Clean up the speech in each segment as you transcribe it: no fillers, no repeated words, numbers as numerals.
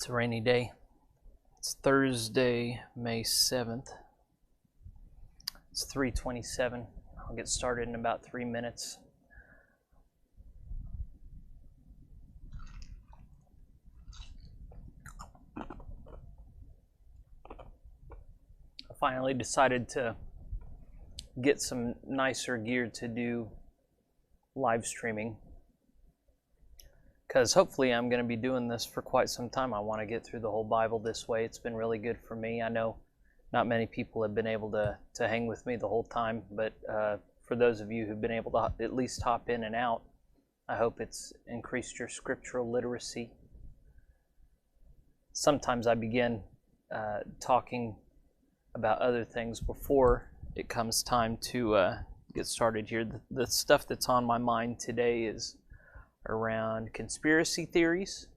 It's a rainy day. It's Thursday, May 7th. It's 3:27. I'll get started in about 3 minutes. I finally decided to get some nicer gear to do live streaming, because hopefully I'm going to be doing this for quite some time. I want to get through the whole Bible this way. It's been really good for me. I know not many people have been able to hang with me the whole time, but for those of you who've been able to at least hop in and out, I hope it's increased your scriptural literacy. Sometimes I begin talking about other things before it comes time to get started here. The stuff that's on my mind today is around conspiracy theories,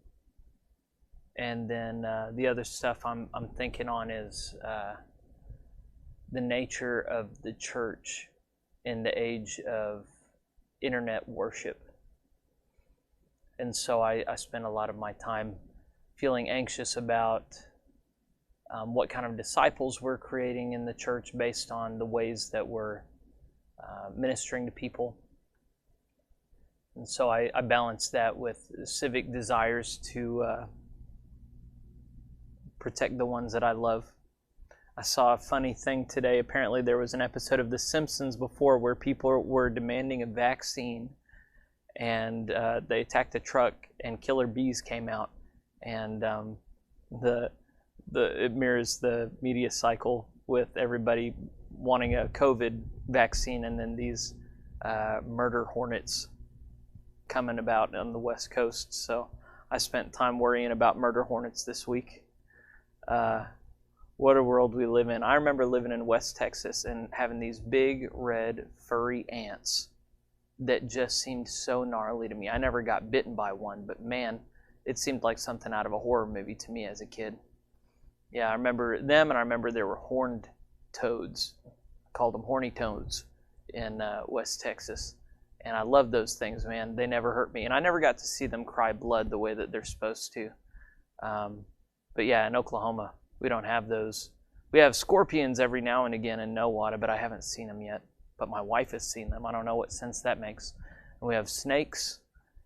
and then the other stuff I'm thinking on is the nature of the church in the age of internet worship. And so I spend a lot of my time feeling anxious about what kind of disciples we're creating in the church based on the ways that we're ministering to people. And so I balance that with civic desires to protect the ones that I love. I saw a funny thing today. Apparently there was an episode of The Simpsons before where people were demanding a vaccine, and they attacked a truck and killer bees came out. And it mirrors the media cycle with everybody wanting a COVID vaccine, and then these murder hornets coming about on the West Coast. So I spent time worrying about murder hornets this week. What a world we live in. I remember living in West Texas and having these big red furry ants that just seemed so gnarly to me. I never got bitten by one, but man, it seemed like something out of a horror movie to me as a kid. Yeah, I remember them, and I remember there were horned toads. I called them horny toads in West Texas. And I love those things, man. They never hurt me. And I never got to see them cry blood the way that they're supposed to. But yeah, in Oklahoma, we don't have those. We have scorpions every now and again in no water, but I haven't seen them yet. But my wife has seen them. I don't know what sense that makes. And we have snakes.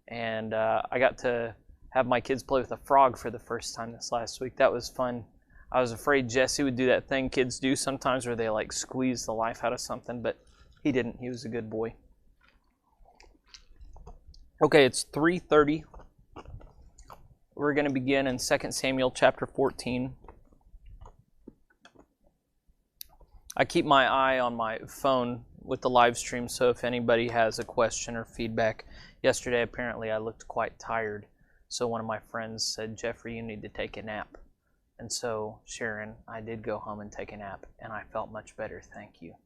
And I got to have my kids play with a frog for the first time this last week. That was fun. I was afraid Jesse would do that thing kids do sometimes where they like squeeze the life out of something, but he didn't. He was a good boy. Okay, it's 3:30. We're going to begin in 2 Samuel chapter 14. I keep my eye on my phone with the live stream, so if anybody has a question or feedback. Yesterday, apparently, I looked quite tired, so one of my friends said, "Jeffrey, you need to take a nap." And so, Sharon, I did go home and take a nap, and I felt much better, thank you.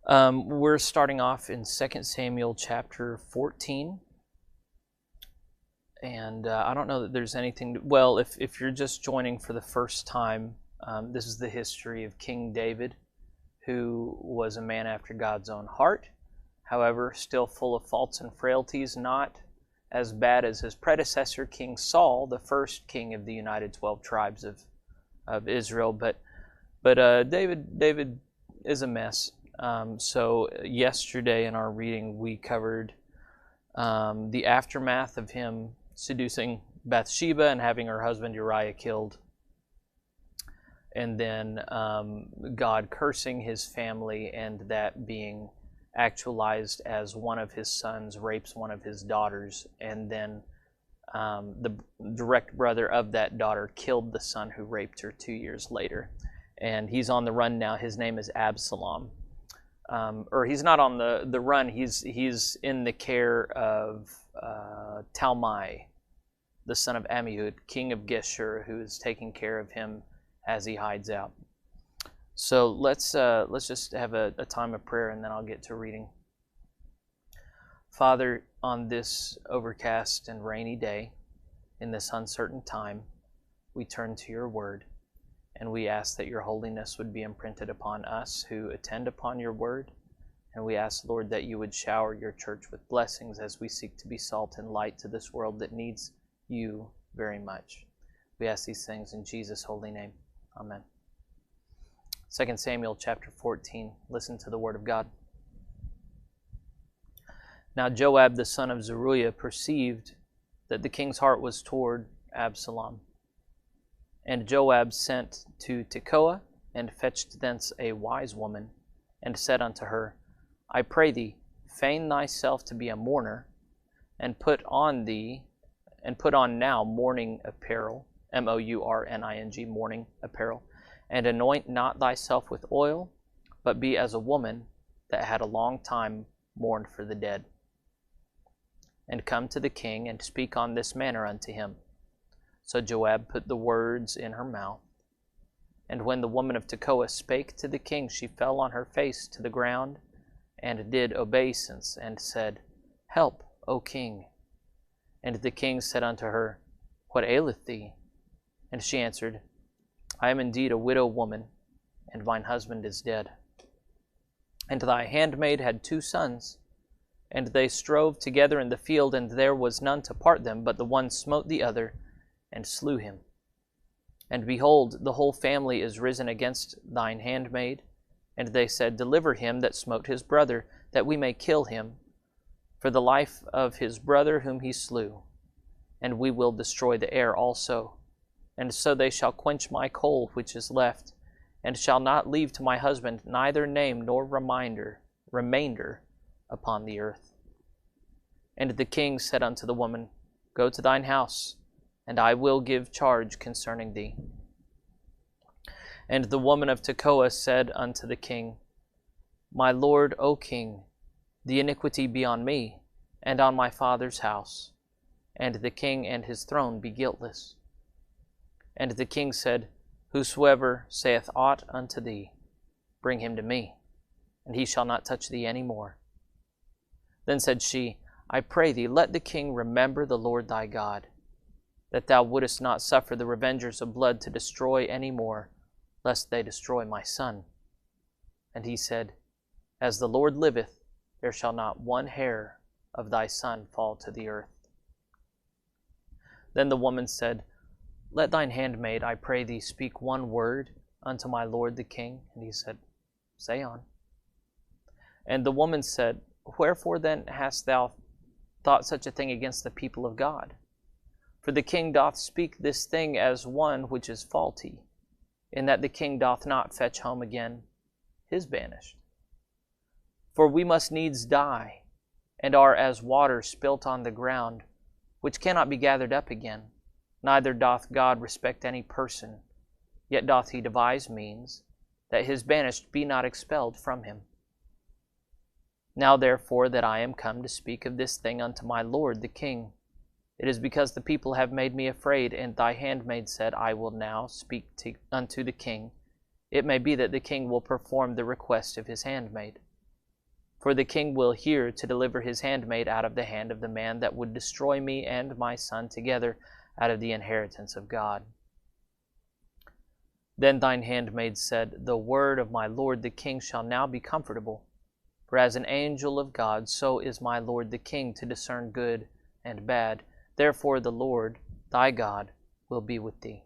We're starting off in 2 Samuel chapter 14. And I don't know that there's anything... Well, if you're just joining for the first time, this is the history of King David, who was a man after God's own heart. However, still full of faults and frailties, not as bad as his predecessor, King Saul, the first king of the United 12 Tribes of Israel. But David is a mess. So yesterday in our reading, we covered the aftermath of him seducing Bathsheba and having her husband Uriah killed. And then God cursing his family, and that being actualized as one of his sons rapes one of his daughters, and then the direct brother of that daughter killed the son who raped her 2 years later. And he's on the run now. His name is Absalom. Or he's not on the run. He's in the care of Talmai, the son of Ammihud, king of Geshur, who is taking care of him as he hides out. So let's just have a time of prayer, and then I'll get to reading. Father, on this overcast and rainy day, in this uncertain time, we turn to your word, and we ask that your holiness would be imprinted upon us who attend upon your word. And we ask, Lord, that you would shower your church with blessings as we seek to be salt and light to this world that needs you very much. We ask these things in Jesus' holy name. Amen. 2 Samuel chapter 14. Listen to the word of God. Now Joab the son of Zeruiah perceived that the king's heart was toward Absalom. And Joab sent to Tekoa, and fetched thence a wise woman, and said unto her, I pray thee, feign thyself to be a mourner, and put on now mourning apparel, mourning, mourning apparel, and anoint not thyself with oil, but be as a woman that had a long time mourned for the dead. And come to the king, and speak on this manner unto him. So Joab put the words in her mouth. And when the woman of Tekoa spake to the king, she fell on her face to the ground, and did obeisance, and said, Help, O king. And the king said unto her, What aileth thee? And she answered, I am indeed a widow woman, and mine husband is dead. And thy handmaid had 2 sons, and they strove together in the field, and there was none to part them, but the one smote the other, and slew him. And behold, the whole family is risen against thine handmaid. And they said, Deliver him that smote his brother, that we may kill him, for the life of his brother whom he slew. And we will destroy the heir also. And so they shall quench my coal which is left, and shall not leave to my husband neither name nor remainder upon the earth. And the king said unto the woman, Go to thine house, and I will give charge concerning thee. And the woman of Tekoa said unto the king, My lord, O king, the iniquity be on me, and on my father's house, and the king and his throne be guiltless. And the king said, Whosoever saith aught unto thee, bring him to me, and he shall not touch thee any more. Then said she, I pray thee, let the king remember the Lord thy God, that thou wouldest not suffer the revengers of blood to destroy any more, lest they destroy my son. And he said, As the Lord liveth, there shall not one hair of thy son fall to the earth. Then the woman said, Let thine handmaid, I pray thee, speak one word unto my lord the king. And he said, Say on. And the woman said, Wherefore then hast thou thought such a thing against the people of God? For the king doth speak this thing as one which is faulty, in that the king doth not fetch home again his banished. For we must needs die, and are as water spilt on the ground, which cannot be gathered up again. Neither doth God respect any person, yet doth he devise means, that his banished be not expelled from him. Now therefore that I am come to speak of this thing unto my lord the king, it is because the people have made me afraid, and thy handmaid said, I will now speak unto the king. It may be that the king will perform the request of his handmaid. For the king will hear to deliver his handmaid out of the hand of the man that would destroy me and my son together out of the inheritance of God. Then thine handmaid said, The word of my lord the king shall now be comfortable. For as an angel of God, so is my lord the king to discern good and bad. Therefore the Lord thy God will be with thee.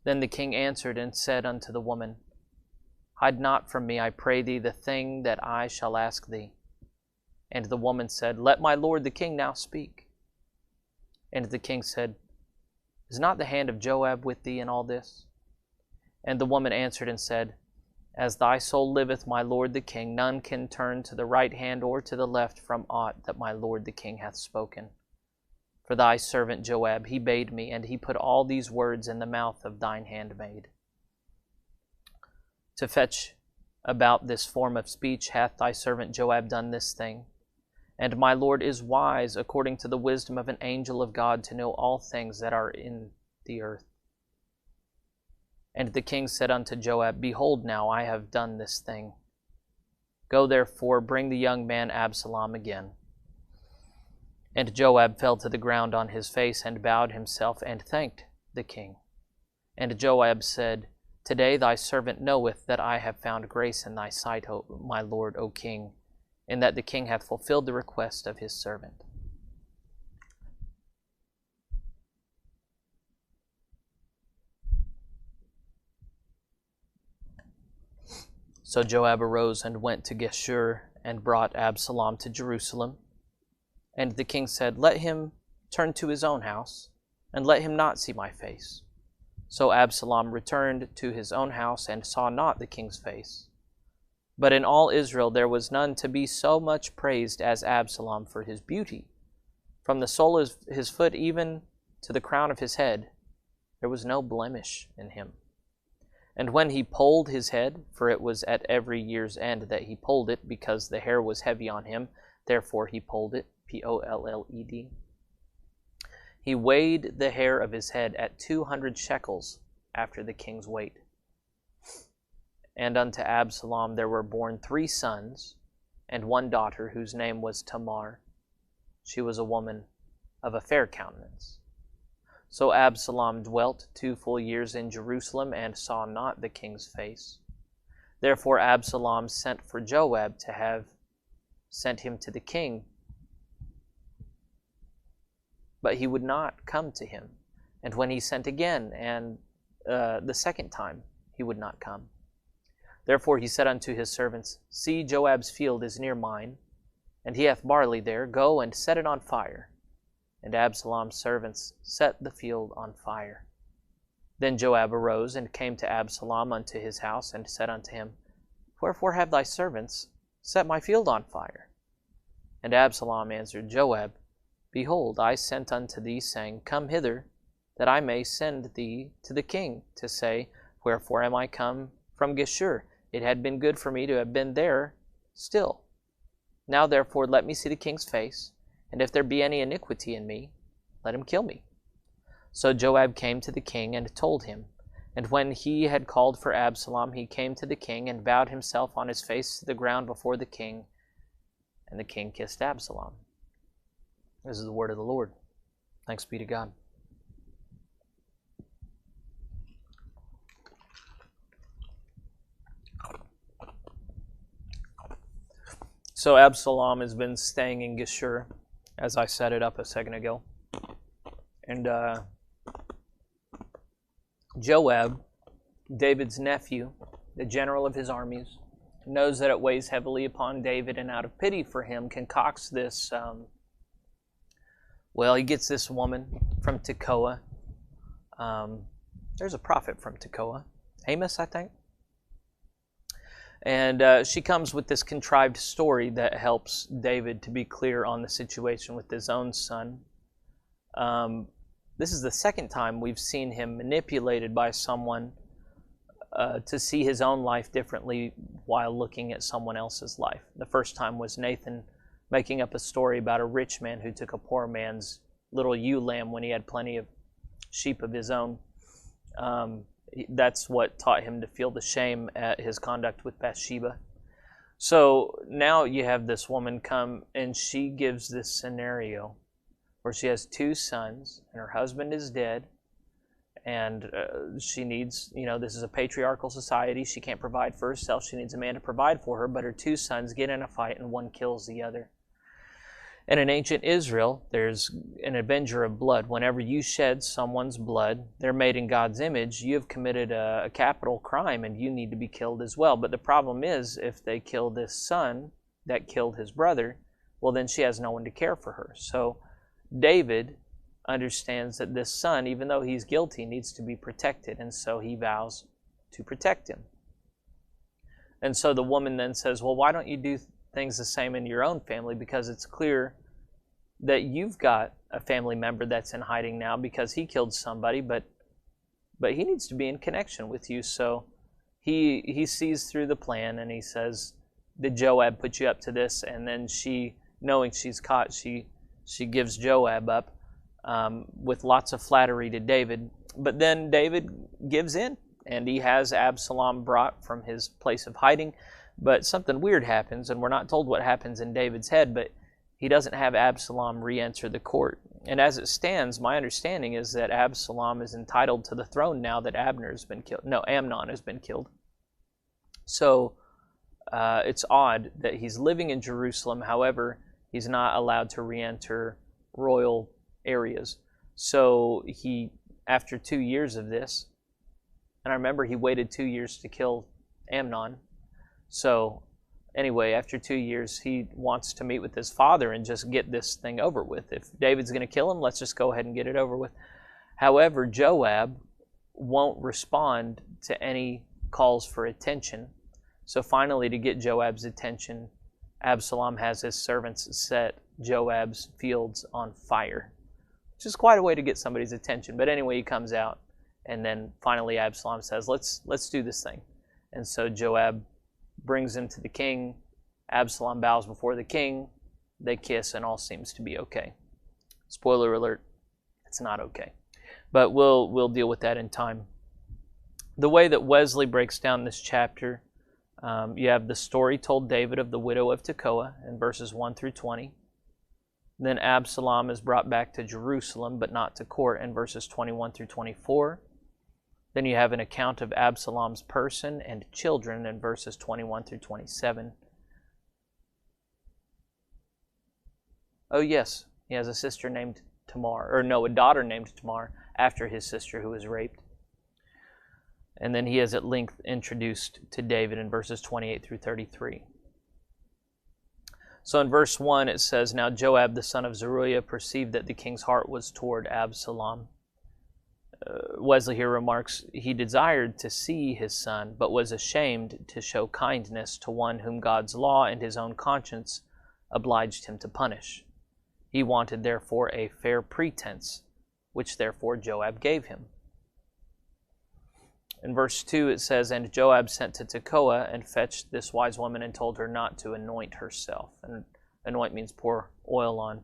Then the king answered and said unto the woman, Hide not from me, I pray thee, the thing that I shall ask thee. And the woman said, Let my lord the king now speak. And the king said, Is not the hand of Joab with thee in all this? And the woman answered and said, As thy soul liveth, my lord the king, none can turn to the right hand or to the left from aught that my lord the king hath spoken. For thy servant Joab, he bade me, and he put all these words in the mouth of thine handmaid. To fetch about this form of speech hath thy servant Joab done this thing. And my lord is wise, according to the wisdom of an angel of God, to know all things that are in the earth. And the king said unto Joab, Behold, now I have done this thing. Go therefore, bring the young man Absalom again. And Joab fell to the ground on his face, and bowed himself, and thanked the king. And Joab said, Today thy servant knoweth that I have found grace in thy sight, my lord, O king, in that the king hath fulfilled the request of his servant. So Joab arose and went to Geshur and brought Absalom to Jerusalem. And the king said, "Let him turn to his own house, and let him not see my face." So Absalom returned to his own house and saw not the king's face. But in all Israel there was none to be so much praised as Absalom for his beauty. From the sole of his foot even to the crown of his head, there was no blemish in him. And when he polled his head, for it was at every year's end that he polled it, because the hair was heavy on him, therefore he polled it, P-O-L-L-E-D. He weighed the hair of his head at 200 shekels after the king's weight. And unto Absalom there were born 3 sons, and 1 daughter, whose name was Tamar. She was a woman of a fair countenance. So Absalom dwelt 2 full years in Jerusalem, and saw not the king's face. Therefore Absalom sent for Joab to have sent him to the king. But he would not come to him. And when he sent again, and the second time, he would not come. Therefore he said unto his servants, "See, Joab's field is near mine, and he hath barley there. Go and set it on fire." And Absalom's servants set the field on fire. Then Joab arose and came to Absalom unto his house, and said unto him, "Wherefore have thy servants set my field on fire?" And Absalom answered Joab, "Behold, I sent unto thee, saying, Come hither, that I may send thee to the king, to say, Wherefore am I come from Geshur? It had been good for me to have been there still. Now therefore let me see the king's face, and if there be any iniquity in me, let him kill me." So Joab came to the king and told him. And when he had called for Absalom, he came to the king and bowed himself on his face to the ground before the king. And the king kissed Absalom. This is the word of the Lord. Thanks be to God. So Absalom has been staying in Geshur, as I set it up a second ago. And Joab, David's nephew, the general of his armies, knows that it weighs heavily upon David, and out of pity for him concocts this, he gets this woman from Tekoa. There's a prophet from Tekoa, Amos, I think. And she comes with this contrived story that helps David to be clear on the situation with his own son. This is the second time we've seen him manipulated by someone to see his own life differently while looking at someone else's life. The first time was Nathan making up a story about a rich man who took a poor man's little ewe lamb when he had plenty of sheep of his own. That's what taught him to feel the shame at his conduct with Bathsheba. So now you have this woman come, and she gives this scenario where she has 2 sons, and her husband is dead, and she needs, this is a patriarchal society. She can't provide for herself. She needs a man to provide for her, but her 2 sons get in a fight, and one kills the other. And in ancient Israel, there's an avenger of blood. Whenever you shed someone's blood, they're made in God's image, you have committed a capital crime, and you need to be killed as well. But the problem is, if they kill this son that killed his brother, well, then she has no one to care for her. So David understands that this son, even though he's guilty, needs to be protected, and so he vows to protect him. And so the woman then says, well, why don't you do things the same in your own family, because it's clear that you've got a family member that's in hiding now because he killed somebody, but he needs to be in connection with you. So he sees through the plan, and he says, did Joab put you up to this? And then she, knowing she's caught, she gives Joab up with lots of flattery to David. But then David gives in, and he has Absalom brought from his place of hiding. But something weird happens, and we're not told what happens in David's head, but he doesn't have Absalom re-enter the court. And as it stands, my understanding is that Absalom is entitled to the throne now that Amnon has been killed. So it's odd that he's living in Jerusalem. However, he's not allowed to re-enter royal areas. So he, after 2 years of this, and I remember he waited 2 years to kill Amnon. So anyway, after 2 years, he wants to meet with his father and just get this thing over with. If David's going to kill him, let's just go ahead and get it over with. However, Joab won't respond to any calls for attention. So finally, to get Joab's attention, Absalom has his servants set Joab's fields on fire, which is quite a way to get somebody's attention. But anyway, he comes out, and then finally Absalom says, let's do this thing. And so Joab brings him to the king. Absalom bows before the king. They kiss, and all seems to be okay. Spoiler alert, it's not okay. But we'll deal with that in time. The way that Wesley breaks down this chapter, you have the story told David of the widow of Tekoa in verses 1 through 20. Then Absalom is brought back to Jerusalem, but not to court, in verses 21 through 24. Then you have an account of Absalom's person and children in verses 21 through 27. Oh yes, he has a sister named Tamar, a daughter named Tamar, after his sister who was raped. And then he is at length introduced to David in verses 28 through 33. So in verse 1 it says, Now Joab the son of Zeruiah perceived that the king's heart was toward Absalom. Wesley here remarks, he desired to see his son, but was ashamed to show kindness to one whom God's law and his own conscience obliged him to punish. He wanted therefore a fair pretense, which therefore Joab gave him. In verse 2 it says, And Joab sent to Tekoa and fetched this wise woman and told her not to anoint herself. And anoint means pour oil on.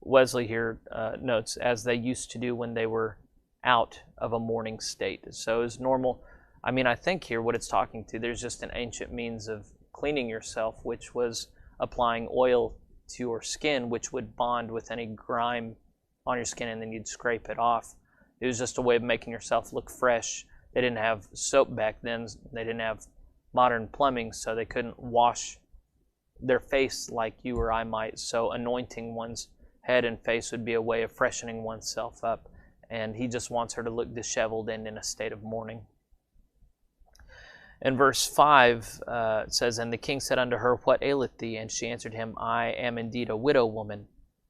Wesley here notes, as they used to do when they were out of a mourning state. So as normal, I think here what it's talking to, there's just an ancient means of cleaning yourself, which was applying oil to your skin, which would bond with any grime on your skin, and then you'd scrape it off. It was just a way of making yourself look fresh. They didn't have soap back then. They didn't have modern plumbing, so they couldn't wash their face like you or I might. So anointing one's head and face would be a way of freshening oneself up. And he just wants her to look disheveled and in a state of mourning. In verse 5, it says, And the king said unto her, What aileth thee? And she answered him, I am indeed a widow woman,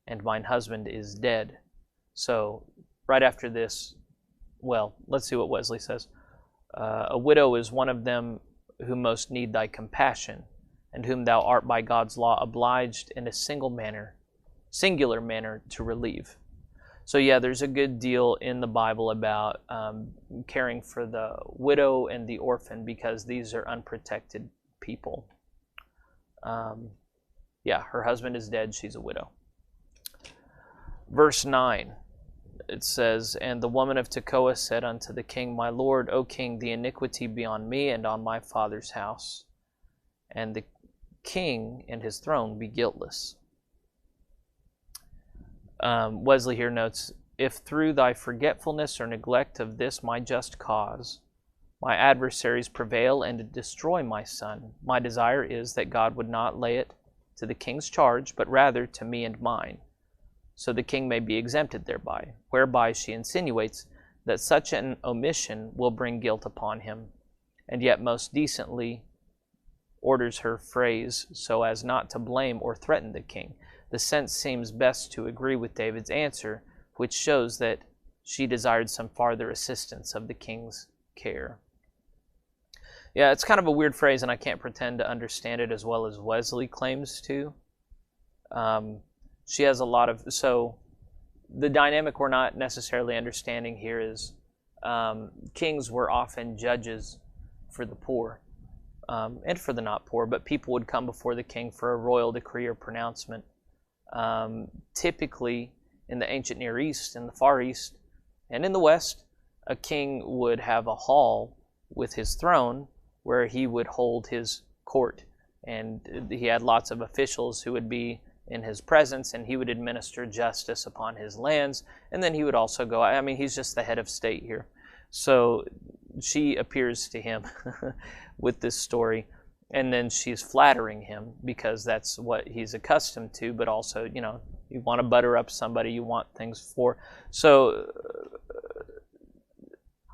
and mine husband is dead. So right after this, well, let's see what Wesley says. A widow is one of them who most need thy compassion, and whom thou art by God's law obliged in a singular manner to relieve. So yeah, there's a good deal in the Bible about caring for the widow and the orphan, because these are unprotected people. Yeah, her husband is dead, she's a widow. Verse 9, it says, And the woman of Tekoa said unto the king, My lord, O king, the iniquity be on me and on my father's house, and the king and his throne be guiltless. Wesley here notes, If through thy forgetfulness or neglect of this my just cause, my adversaries prevail and destroy my son, my desire is that God would not lay it to the king's charge, but rather to me and mine, so the king may be exempted thereby, whereby she insinuates that such an omission will bring guilt upon him, and yet most decently orders her phrase so as not to blame or threaten the king. The sense seems best to agree with David's answer, which shows that she desired some farther assistance of the king's care. Yeah, it's kind of a weird phrase, and I can't pretend to understand it as well as Wesley claims to. She has a lot of... So the dynamic we're not necessarily understanding here is kings were often judges for the poor and for the not poor, but people would come before the king for a royal decree or pronouncement. Typically, in the ancient Near East, in the Far East, and in the West, a king would have a hall with his throne where he would hold his court, and he had lots of officials who would be in his presence, and he would administer justice upon his lands, and then he would also go, he's just the head of state here. So she appears to him with this story, and then she's flattering him because that's what he's accustomed to, but also, you want to butter up somebody, you want things for. So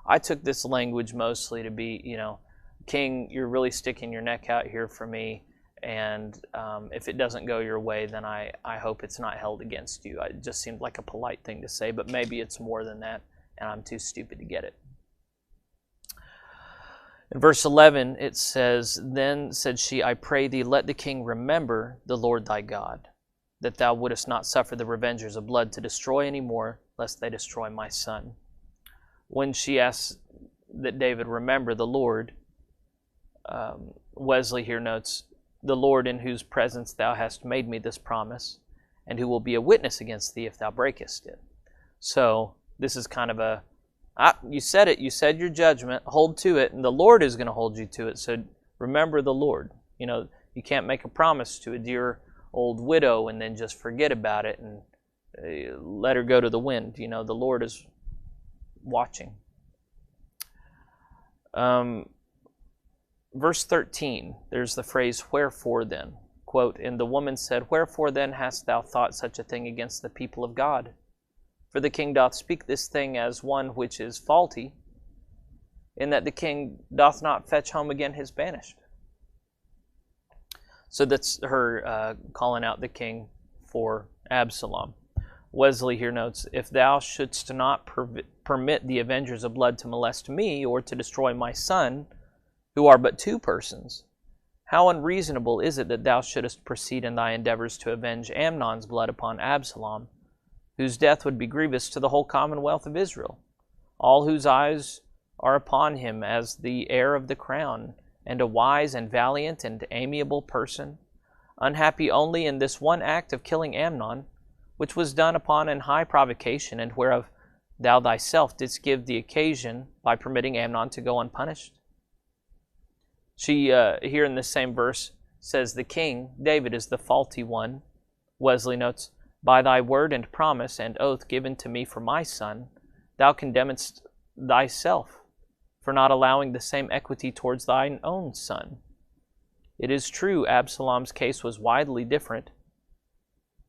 I took this language mostly to be, King, you're really sticking your neck out here for me, and if it doesn't go your way, then I hope it's not held against you. It just seemed like a polite thing to say, but maybe it's more than that, and I'm too stupid to get it. In verse 11, it says, Then said she, I pray thee, let the king remember the Lord thy God, that thou wouldest not suffer the revengers of blood to destroy any more, lest they destroy my son. When she asks that David remember the Lord, Wesley here notes, the Lord in whose presence thou hast made me this promise, and who will be a witness against thee if thou breakest it. So this is kind of a, you said it, you said your judgment, hold to it, and the Lord is going to hold you to it. So remember the Lord. You know, you can't make a promise to a dear old widow and then just forget about it and let her go to the wind. You know, the Lord is watching. Verse 13, there's the phrase, wherefore then? Quote, and the woman said, wherefore then hast thou thought such a thing against the people of God? For the king doth speak this thing as one which is faulty, in that the king doth not fetch home again his banished. So that's her calling out the king for Absalom. Wesley here notes, if thou shouldst not permit the avengers of blood to molest me or to destroy my son, who are but two persons, how unreasonable is it that thou shouldest proceed in thy endeavors to avenge Amnon's blood upon Absalom, whose death would be grievous to the whole commonwealth of Israel, all whose eyes are upon him as the heir of the crown, and a wise and valiant and amiable person, unhappy only in this one act of killing Amnon, which was done upon an high provocation, and whereof thou thyself didst give the occasion by permitting Amnon to go unpunished? She, here in this same verse, says the king, David, is the faulty one. Wesley notes, by thy word and promise and oath given to me for my son, thou condemnest thyself for not allowing the same equity towards thine own son. It is true Absalom's case was widely different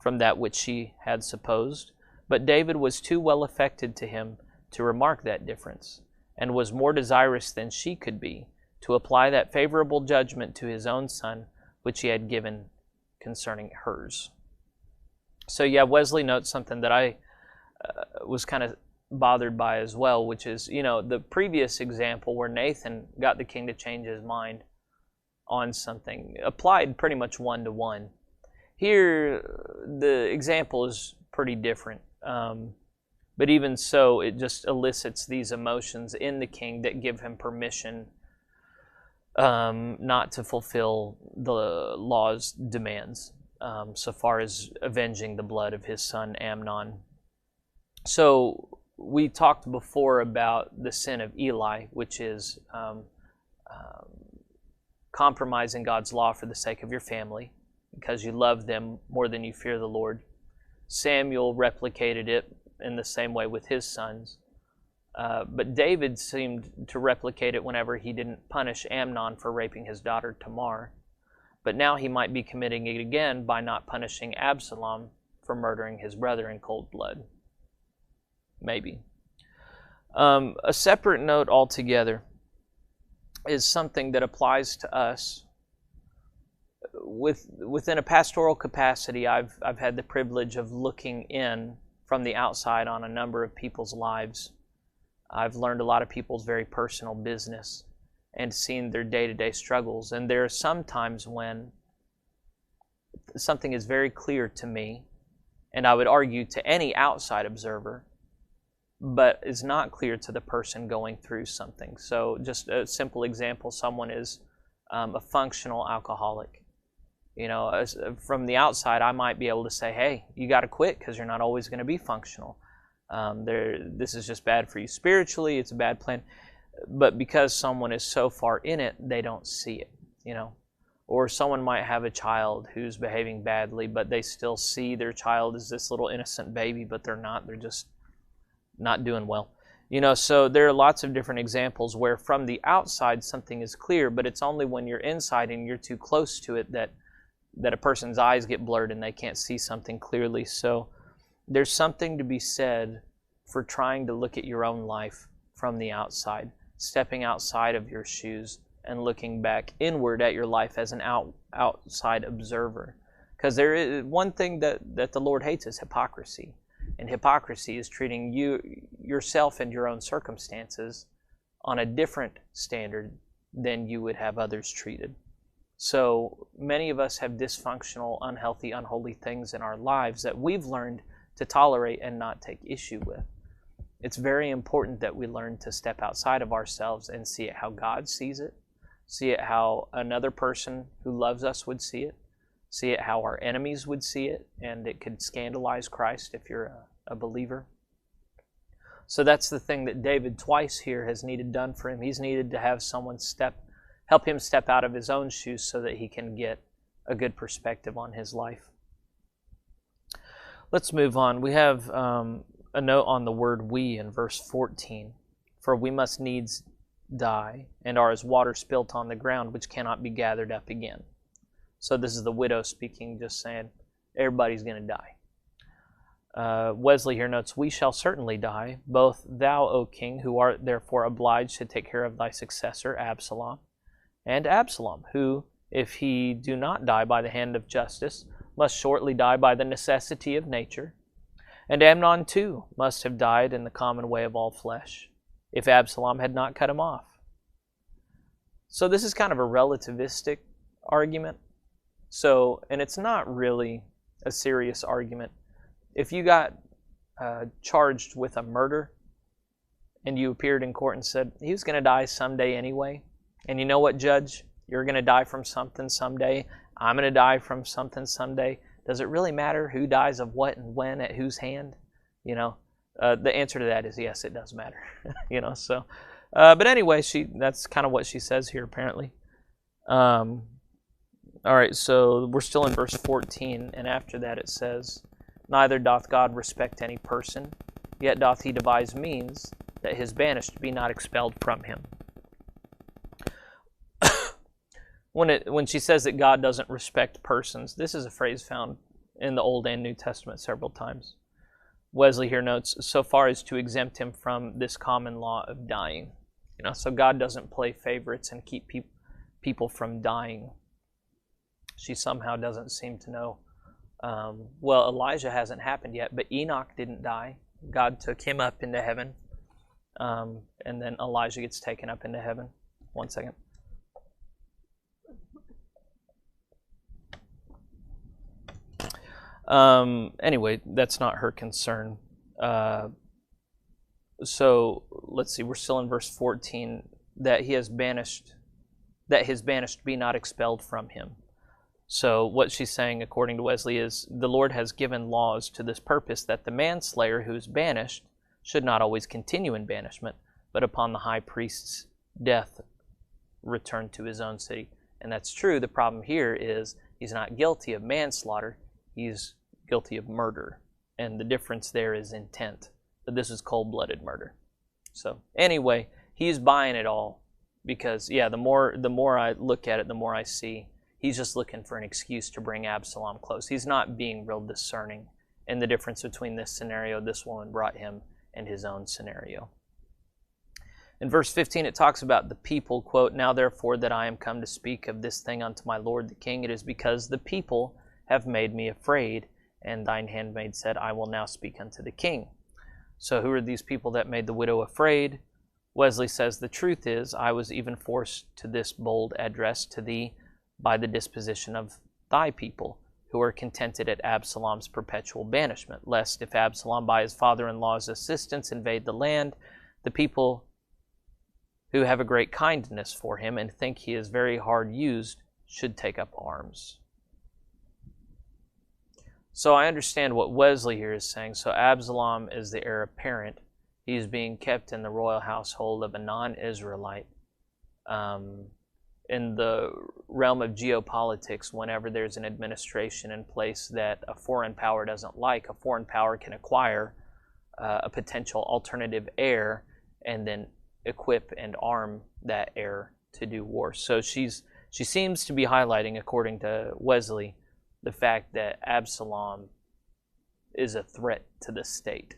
from that which she had supposed, but David was too well affected to him to remark that difference, and was more desirous than she could be to apply that favorable judgment to his own son, which he had given concerning hers. So yeah, Wesley notes something that I was kind of bothered by as well, which is, you know, the previous example where Nathan got the king to change his mind on something applied pretty much one-to-one. Here, the example is pretty different. But even so, it just elicits these emotions in the king that give him permission not to fulfill the law's demands so far as avenging the blood of his son Amnon. So we talked before about the sin of Eli, which is compromising God's law for the sake of your family because you love them more than you fear the Lord. Samuel replicated it in the same way with his sons. But David seemed to replicate it whenever he didn't punish Amnon for raping his daughter Tamar. But now he might be committing it again by not punishing Absalom for murdering his brother in cold blood. Maybe. A separate note altogether is something that applies to us. Within a pastoral capacity, I've had the privilege of looking in from the outside on a number of people's lives. I've learned a lot of people's very personal business and seen their day-to-day struggles. And there are some times when something is very clear to me, and I would argue to any outside observer, but is not clear to the person going through something. So just a simple example, someone is a functional alcoholic. You know, from the outside, I might be able to say, hey, you got to quit because you're not always going to be functional. This is just bad for you spiritually. It's a bad plan. But because someone is so far in it, they don't see it, you know. Or someone might have a child who's behaving badly, but they still see their child as this little innocent baby, but they're not. They're just not doing well. You know, so there are lots of different examples where from the outside something is clear, but it's only when you're inside and you're too close to it that a person's eyes get blurred and they can't see something clearly. So there's something to be said for trying to look at your own life from the outside, stepping outside of your shoes and looking back inward at your life as an outside observer. Because there is one thing that the Lord hates is hypocrisy. And hypocrisy is treating yourself and your own circumstances on a different standard than you would have others treated. So many of us have dysfunctional, unhealthy, unholy things in our lives that we've learned to tolerate and not take issue with. It's very important that we learn to step outside of ourselves and see it how God sees it, see it how another person who loves us would see it how our enemies would see it, and it could scandalize Christ if you're a believer. So that's the thing that David twice here has needed done for him. He's needed to have someone help him step out of his own shoes so that he can get a good perspective on his life. Let's move on. We have a note on the word we in verse 14. For we must needs die, and are as water spilt on the ground, which cannot be gathered up again. So this is the widow speaking, just saying, everybody's going to die. Wesley here notes, we shall certainly die, both thou, O king, who art therefore obliged to take care of thy successor, Absalom, and Absalom, who, if he do not die by the hand of justice, must shortly die by the necessity of nature. And Amnon too must have died in the common way of all flesh, if Absalom had not cut him off. So this is kind of a relativistic argument. And it's not really a serious argument. If you got charged with a murder and you appeared in court and said, he was going to die someday anyway, and you know what, judge? You're going to die from something someday. I'm going to die from something someday. Does it really matter who dies of what and when at whose hand? The answer to that is yes, it does matter. But anyway, that's kind of what she says here apparently. All right, so we're still in verse 14, and after that it says, neither doth God respect any person, yet doth he devise means that his banished be not expelled from him. When she says that God doesn't respect persons, this is a phrase found in the Old and New Testament several times. Wesley here notes, so far as to exempt him from this common law of dying. So God doesn't play favorites and keep people from dying. She somehow doesn't seem to know. Elijah hasn't happened yet, but Enoch didn't die. God took him up into heaven, and then Elijah gets taken up into heaven. One second. Anyway, that's not her concern. So let's see, we're still in verse 14, that his banished be not expelled from him. So what she's saying, according to Wesley, is the Lord has given laws to this purpose, that the manslayer who is banished should not always continue in banishment, but upon the high priest's death return to his own city. And that's true. The problem here is he's not guilty of manslaughter. He's guilty of murder. And the difference there is intent. But this is cold-blooded murder. So anyway, he's buying it all because, the more I look at it, the more I see he's just looking for an excuse to bring Absalom close. He's not being real discerning in the difference between this scenario this woman brought him and his own scenario. In verse 15, it talks about the people, quote, now therefore that I am come to speak of this thing unto my lord the king, it is because the people have made me afraid, and thine handmaid said, I will now speak unto the king. So who are these people that made the widow afraid? Wesley says, the truth is, I was even forced to this bold address to thee by the disposition of thy people, who are contented at Absalom's perpetual banishment, lest if Absalom by his father-in-law's assistance invade the land, the people who have a great kindness for him and think he is very hard used should take up arms. So I understand what Wesley here is saying. So Absalom is the heir apparent. He's being kept in the royal household of a non-Israelite. In the realm of geopolitics, whenever there's an administration in place that a foreign power doesn't like, a foreign power can acquire a potential alternative heir and then equip and arm that heir to do war. So she seems to be highlighting, according to Wesley, the fact that Absalom is a threat to the state.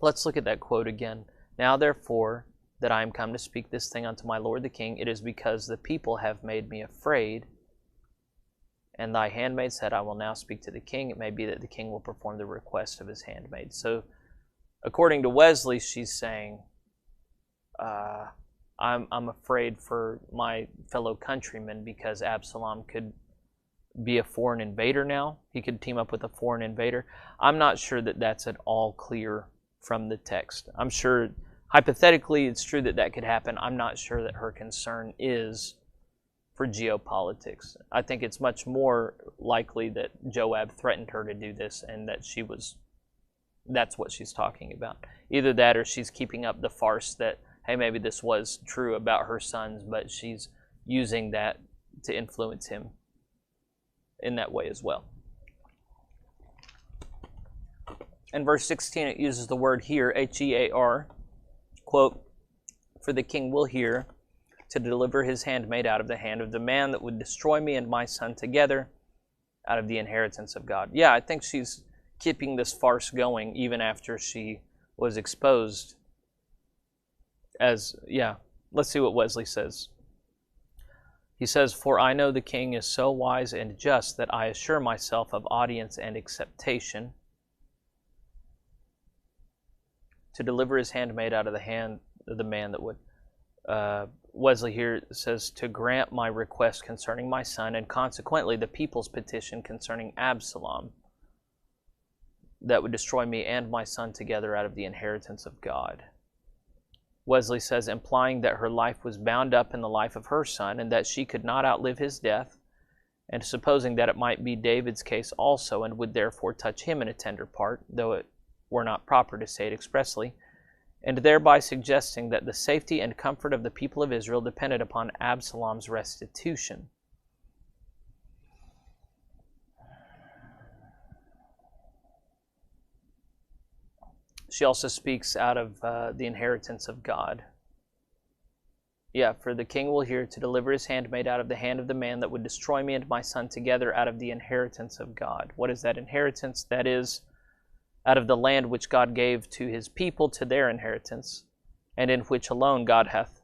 Let's look at that quote again. Now therefore that I am come to speak this thing unto my lord the king? It is because the people have made me afraid. And thy handmaid said, I will now speak to the king. It may be that the king will perform the request of his handmaid. So, according to Wesley, she's saying, I'm afraid for my fellow countrymen because Absalom could be a foreign invader now. He could team up with a foreign invader. I'm not sure that that's at all clear from the text. I'm sure, hypothetically, it's true that that could happen. I'm not sure that her concern is for geopolitics. I think it's much more likely that Joab threatened her to do this and that that's what she's talking about. Either that or she's keeping up the farce that, hey, maybe this was true about her sons, but she's using that to influence him in that way as well. In verse 16, it uses the word hear, H-E-A-R, quote, for the king will hear to deliver his handmaid out of the hand of the man that would destroy me and my son together out of the inheritance of God. Yeah, I think she's keeping this farce going even after she was exposed as, let's see what Wesley says. He says, for I know the king is so wise and just that I assure myself of audience and acceptation to deliver his handmaid out of the hand of the man that would. Wesley here says, to grant my request concerning my son, and consequently the people's petition concerning Absalom, that would destroy me and my son together out of the inheritance of God. Wesley says, implying that her life was bound up in the life of her son, and that she could not outlive his death, and supposing that it might be David's case also, and would therefore touch him in a tender part, though it were not proper to say it expressly, and thereby suggesting that the safety and comfort of the people of Israel depended upon Absalom's restitution. She also speaks out of the inheritance of God. Yeah, for the king will hear to deliver his handmaid out of the hand of the man that would destroy me and my son together out of the inheritance of God. What is that inheritance? That is, out of the land which God gave to his people to their inheritance, and in which alone God hath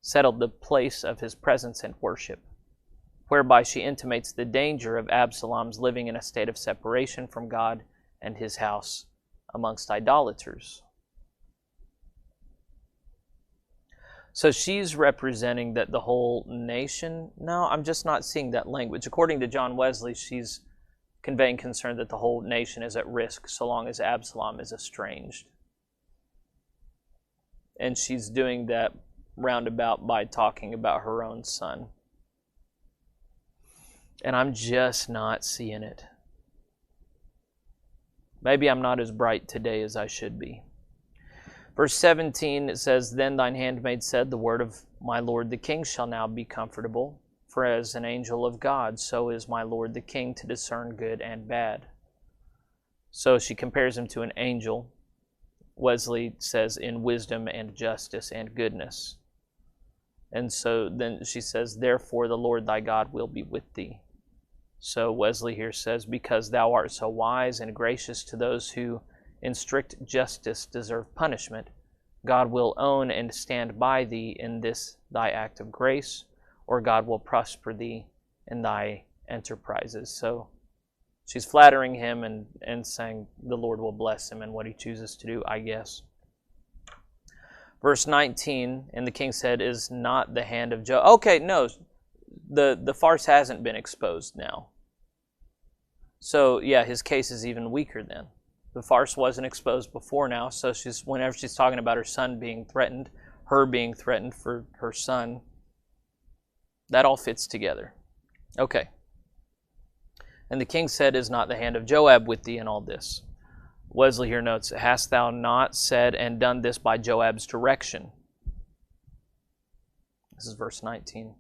settled the place of his presence and worship, whereby she intimates the danger of Absalom's living in a state of separation from God and his house amongst idolaters. So she's representing that the whole nation, no, I'm just not seeing that language. According to John Wesley, she's conveying concern that the whole nation is at risk so long as Absalom is estranged. And she's doing that roundabout by talking about her own son. And I'm just not seeing it. Maybe I'm not as bright today as I should be. Verse 17, it says, then thine handmaid said, the word of my lord the king shall now be comfortable. For as an angel of God, so is my lord the king to discern good and bad. So she compares him to an angel. Wesley says in wisdom and justice and goodness. And so then she says, therefore the Lord thy God will be with thee. So Wesley here says, because thou art so wise and gracious to those who in strict justice deserve punishment, God will own and stand by thee in this thy act of grace, or God will prosper thee in thy enterprises. So she's flattering him and saying the Lord will bless him in what he chooses to do, I guess. Verse 19, and the king said, is not the hand of Joab. Okay, no, the farce hasn't been exposed now. So yeah, his case is even weaker then. The farce wasn't exposed before now, so whenever she's talking about her son being threatened, her being threatened for her son, that all fits together. Okay. And the king said, is not the hand of Joab with thee in all this? Wesley here notes, hast thou not said and done this by Joab's direction? This is verse 19.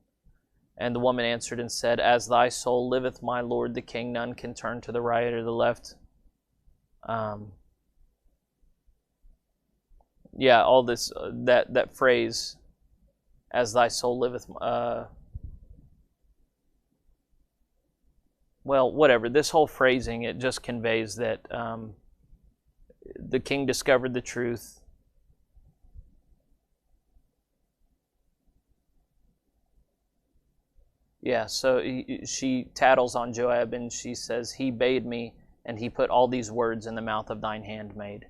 And the woman answered and said, as thy soul liveth, my lord the king, none can turn to the right or the left. All this, that phrase, as thy soul liveth, well, whatever. This whole phrasing, it just conveys that the king discovered the truth. Yeah, so she tattles on Joab and she says, he bade me, and he put all these words in the mouth of thine handmaid.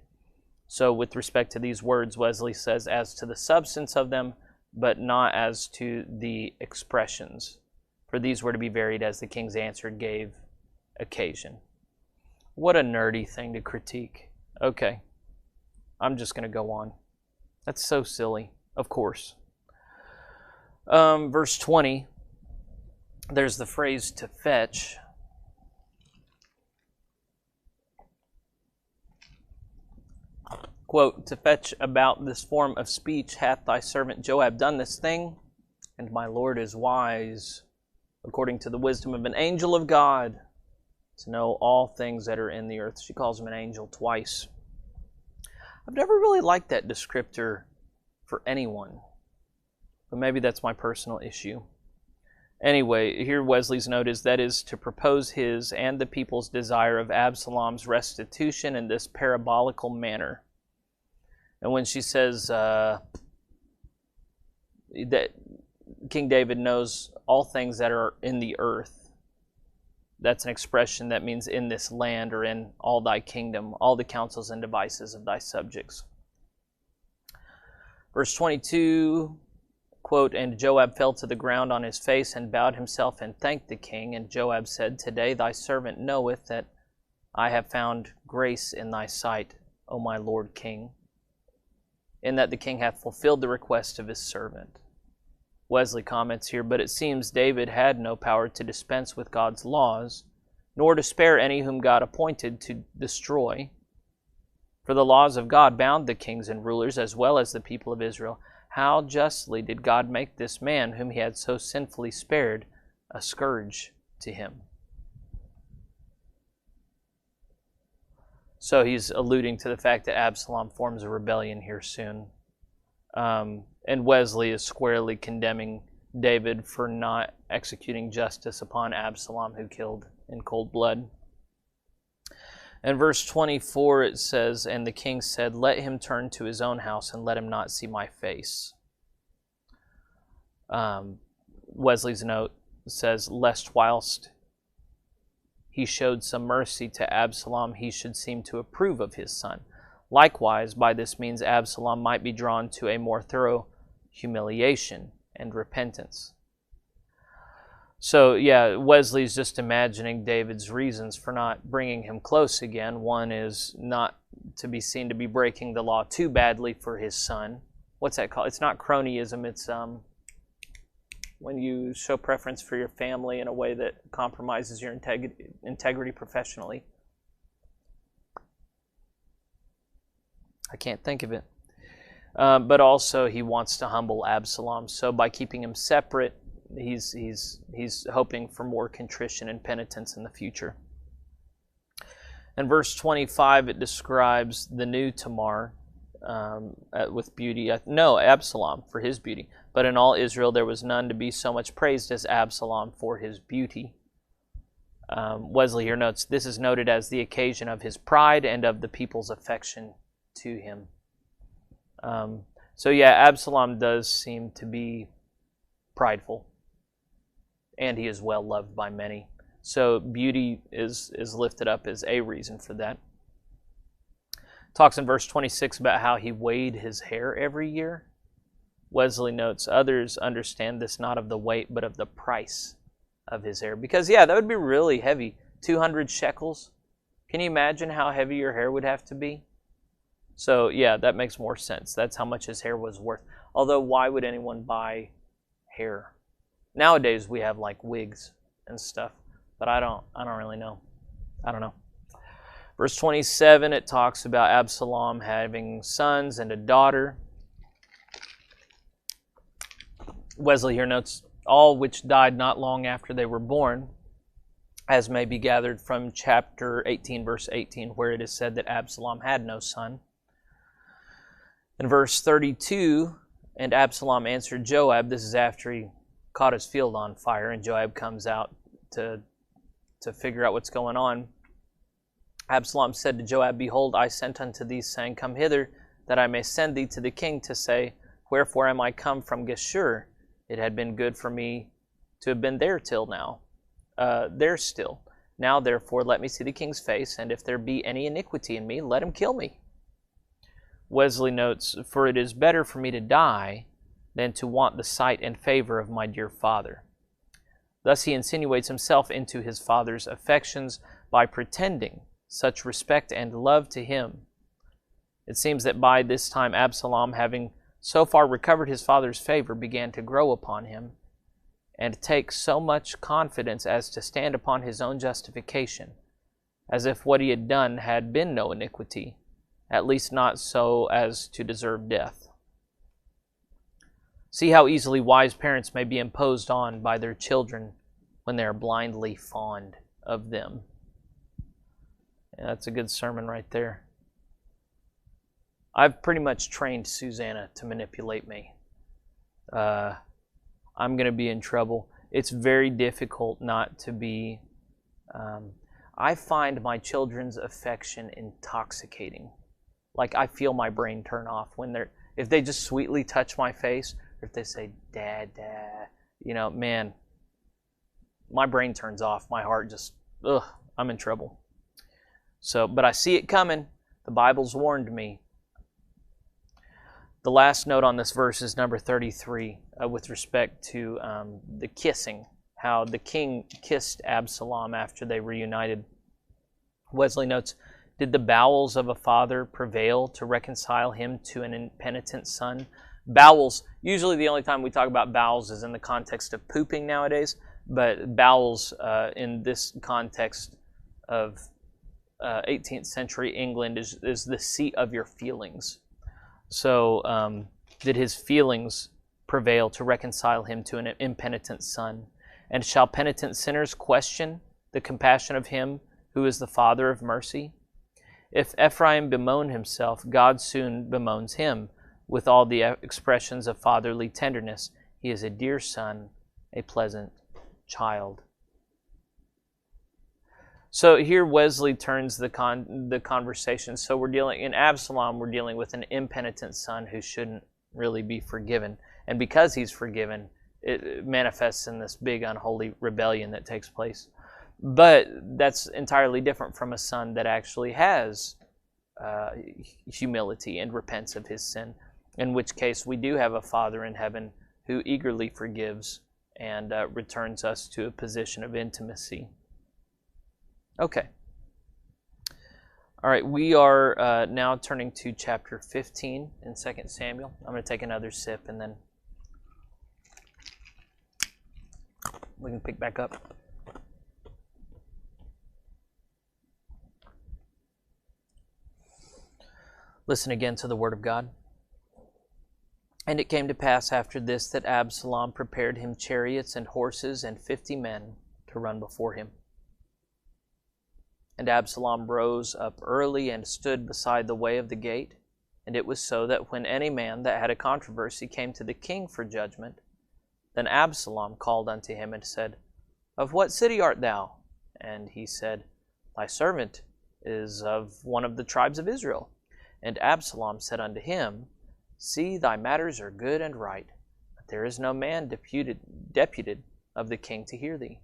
So with respect to these words, Wesley says, as to the substance of them, but not as to the expressions. For these were to be varied as the king's answer gave occasion. What a nerdy thing to critique. Okay, I'm just going to go on. That's so silly, of course. Verse 20, there's the phrase to fetch. Quote, to fetch about this form of speech hath thy servant Joab done this thing, and my Lord is wise, according to the wisdom of an angel of God, to know all things that are in the earth. She calls him an angel twice. I've never really liked that descriptor for anyone, but maybe that's my personal issue. Anyway, here Wesley's note is that is to propose his and the people's desire of Absalom's restitution in this parabolical manner. And when she says that King David knows all things that are in the earth, that's an expression that means in this land or in all thy kingdom, all the counsels and devices of thy subjects. Verse 22, quote, and Joab fell to the ground on his face and bowed himself and thanked the king. And Joab said, today thy servant knoweth that I have found grace in thy sight, O my lord king, in that the king hath fulfilled the request of his servant. Wesley comments here, but it seems David had no power to dispense with God's laws, nor to spare any whom God appointed to destroy. For the laws of God bound the kings and rulers as well as the people of Israel. How justly did God make this man, whom he had so sinfully spared, a scourge to him? So he's alluding to the fact that Absalom forms a rebellion here soon. And Wesley is squarely condemning David for not executing justice upon Absalom, who killed in cold blood. In verse 24 it says, and the king said, let him turn to his own house and let him not see my face. Wesley's note says, lest whilst he showed some mercy to Absalom, he should seem to approve of his son. Likewise, by this means Absalom might be drawn to a more thorough humiliation and repentance. So, yeah, Wesley's just imagining David's reasons for not bringing him close again. One is not to be seen to be breaking the law too badly for his son. What's that called? It's not cronyism, it's when you show preference for your family in a way that compromises your integrity professionally. I can't think of it. But also he wants to humble Absalom. So by keeping him separate, he's hoping for more contrition and penitence in the future. In verse 25, it describes the new Tamar with beauty. No, Absalom for his beauty. But in all Israel there was none to be so much praised as Absalom for his beauty. Wesley here notes, this is noted as the occasion of his pride and of the people's affection to him. So yeah, Absalom does seem to be prideful, and he is well loved by many. So beauty is lifted up as a reason for that. Talks in verse 26 about how he weighed his hair every year. Wesley notes, others understand this not of the weight, but of the price of his hair. Because, yeah, that would be really heavy. 200 shekels. Can you imagine how heavy your hair would have to be? So, yeah, that makes more sense. That's how much his hair was worth. Although, why would anyone buy hair? Nowadays, we have, like, wigs and stuff. But I don't really know. I don't know. Verse 27, it talks about Absalom having sons and a daughter. Wesley here notes, all which died not long after they were born, as may be gathered from chapter 18, verse 18, where it is said that Absalom had no son. In verse 32, and Absalom answered Joab, this is after he caught his field on fire, and Joab comes out to figure out what's going on. Absalom said to Joab, behold, I sent unto thee, saying, come hither, that I may send thee to the king to say, wherefore am I come from Geshur? It had been good for me to have been there till now, there still. Now therefore let me see the king's face, and if there be any iniquity in me, let him kill me. Wesley notes, for it is better for me to die than to want the sight and favor of my dear father. Thus he insinuates himself into his father's affections by pretending such respect and love to him. It seems that by this time Absalom, having so far recovered his father's favor, began to grow upon him, and take so much confidence as to stand upon his own justification, as if what he had done had been no iniquity, at least not so as to deserve death. See how easily wise parents may be imposed on by their children when they are blindly fond of them. Yeah, that's a good sermon right there. I've pretty much trained Susanna to manipulate me. I'm going to be in trouble. It's very difficult not to be... I find my children's affection intoxicating. Like, I feel my brain turn off when if they just sweetly touch my face, or if they say, Dad, Dad, man, my brain turns off. My heart just, I'm in trouble. So, but I see it coming. The Bible's warned me. The last note on this verse is number 33, with respect to the kissing, how the king kissed Absalom after they reunited. Wesley notes, did the bowels of a father prevail to reconcile him to an impenitent son? Bowels, usually the only time we talk about bowels is in the context of pooping nowadays, but bowels in this context of 18th century England is the seat of your feelings. So did his feelings prevail to reconcile him to an impenitent son? And shall penitent sinners question the compassion of him who is the Father of mercy? If Ephraim bemoan himself, God soon bemoans him with all the expressions of fatherly tenderness. He is a dear son, a pleasant child. So here Wesley turns the conversation. So in Absalom, we're dealing with an impenitent son who shouldn't really be forgiven. And because he's forgiven, it manifests in this big unholy rebellion that takes place. But that's entirely different from a son that actually has humility and repents of his sin, in which case we do have a Father in heaven who eagerly forgives and returns us to a position of intimacy. Okay. All right, we are now turning to chapter 15 in 2 Samuel. I'm going to take another sip and then we can pick back up. Listen again to the word of God. And it came to pass after this that Absalom prepared him chariots and horses and 50 men to run before him. And Absalom rose up early and stood beside the way of the gate. And it was so that when any man that had a controversy came to the king for judgment, then Absalom called unto him and said, Of what city art thou? And he said, Thy servant is of one of the tribes of Israel. And Absalom said unto him, See, thy matters are good and right, but there is no man deputed of the king to hear thee.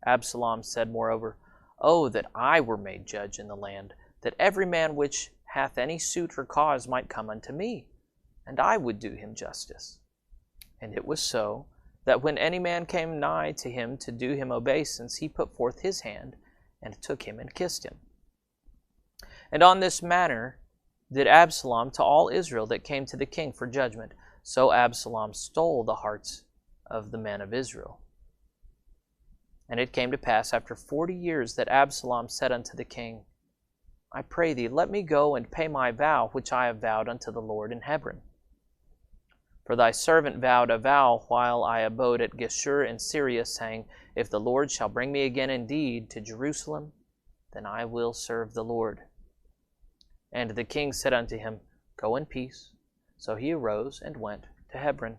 Absalom said moreover, Oh, that I were made judge in the land, that every man which hath any suit or cause might come unto me, and I would do him justice. And it was so, that when any man came nigh to him to do him obeisance, he put forth his hand, and took him and kissed him. And on this manner did Absalom to all Israel that came to the king for judgment. So Absalom stole the hearts of the men of Israel. And it came to pass after 40 years that Absalom said unto the king, I pray thee, let me go and pay my vow which I have vowed unto the Lord in Hebron. For thy servant vowed a vow while I abode at Geshur in Syria, saying, If the Lord shall bring me again indeed to Jerusalem, then I will serve the Lord. And the king said unto him, Go in peace. So he arose and went to Hebron.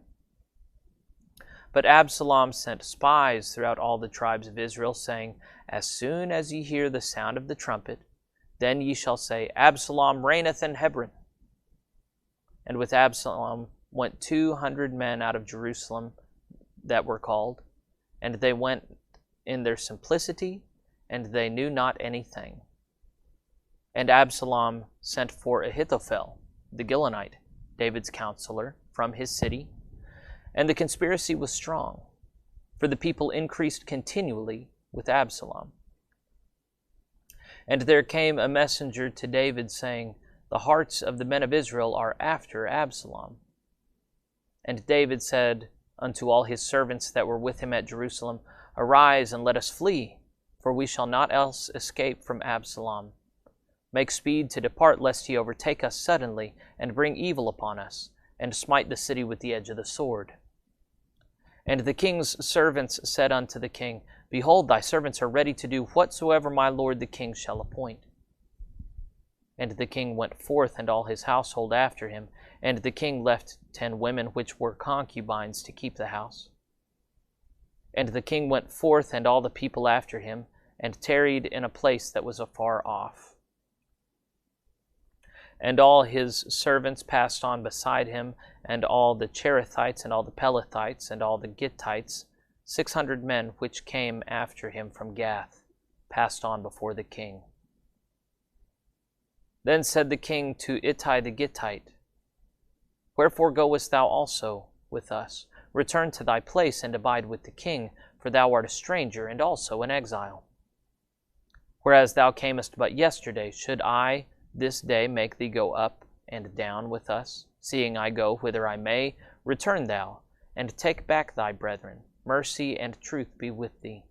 But Absalom sent spies throughout all the tribes of Israel, saying, As soon as ye hear the sound of the trumpet, then ye shall say, Absalom reigneth in Hebron. And with Absalom went 200 men out of Jerusalem that were called, and they went in their simplicity, and they knew not anything. And Absalom sent for Ahithophel, the Gilonite, David's counselor, from his city, and the conspiracy was strong, for the people increased continually with Absalom. And there came a messenger to David, saying, The hearts of the men of Israel are after Absalom. And David said unto all his servants that were with him at Jerusalem, Arise, and let us flee, for we shall not else escape from Absalom. Make speed to depart, lest he overtake us suddenly, and bring evil upon us, and smite the city with the edge of the sword. And the king's servants said unto the king, Behold, thy servants are ready to do whatsoever my lord the king shall appoint. And the king went forth, and all his household after him, and the king left 10 women which were concubines to keep the house. And the king went forth, and all the people after him, and tarried in a place that was afar off. And all his servants passed on beside him, and all the Cherethites, and all the Pelethites, and all the Gittites, 600 men which came after him from Gath, passed on before the king. Then said the king to Ittai the Gittite, Wherefore goest thou also with us? Return to thy place, and abide with the king, for thou art a stranger, and also an exile. Whereas thou camest but yesterday, should I this day make thee go up and down with us? Seeing I go whither I may, return thou, and take back thy brethren. Mercy and truth be with thee.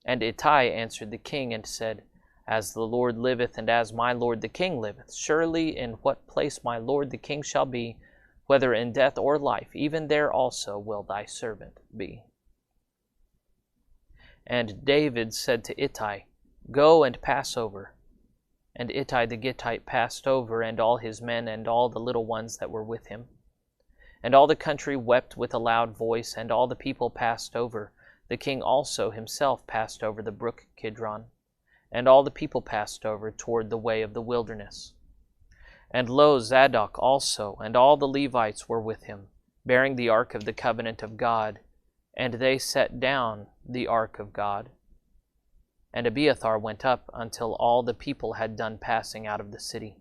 And Ittai answered the king, and said, As the Lord liveth, and as my lord the king liveth, surely in what place my lord the king shall be, whether in death or life, even there also will thy servant be. And David said to Ittai, Go and pass over. And Ittai the Gittite passed over, and all his men, and all the little ones that were with him. And all the country wept with a loud voice, and all the people passed over. The king also himself passed over the brook Kidron, and all the people passed over toward the way of the wilderness. And lo, Zadok also, and all the Levites were with him, bearing the ark of the covenant of God, and they set down the ark of God. And Abiathar went up until all the people had done passing out of the city.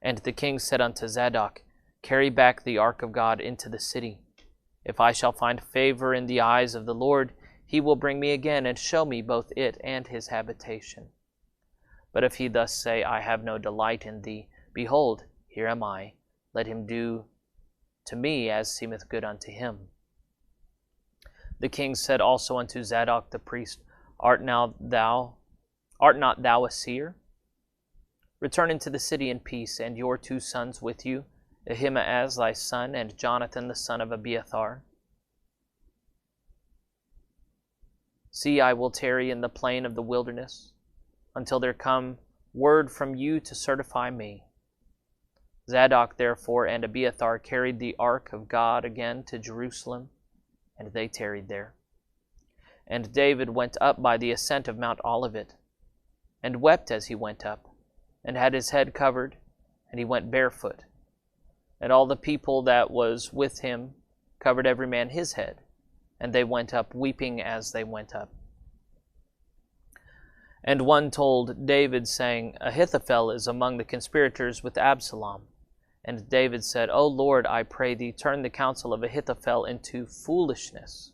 And the king said unto Zadok, Carry back the ark of God into the city. If I shall find favor in the eyes of the Lord, he will bring me again, and show me both it and his habitation. But if he thus say, I have no delight in thee, behold, here am I. Let him do to me as seemeth good unto him. The king said also unto Zadok the priest, Art not thou a seer? Return into the city in peace, and your 2 sons with you, Ahimaaz thy son, and Jonathan the son of Abiathar. See, I will tarry in the plain of the wilderness, until there come word from you to certify me. Zadok therefore and Abiathar carried the ark of God again to Jerusalem, and they tarried there. And David went up by the ascent of Mount Olivet, and wept as he went up, and had his head covered, and he went barefoot. And all the people that was with him covered every man his head, and they went up weeping as they went up. And one told David, saying, Ahithophel is among the conspirators with Absalom. And David said, O Lord, I pray thee, turn the counsel of Ahithophel into foolishness.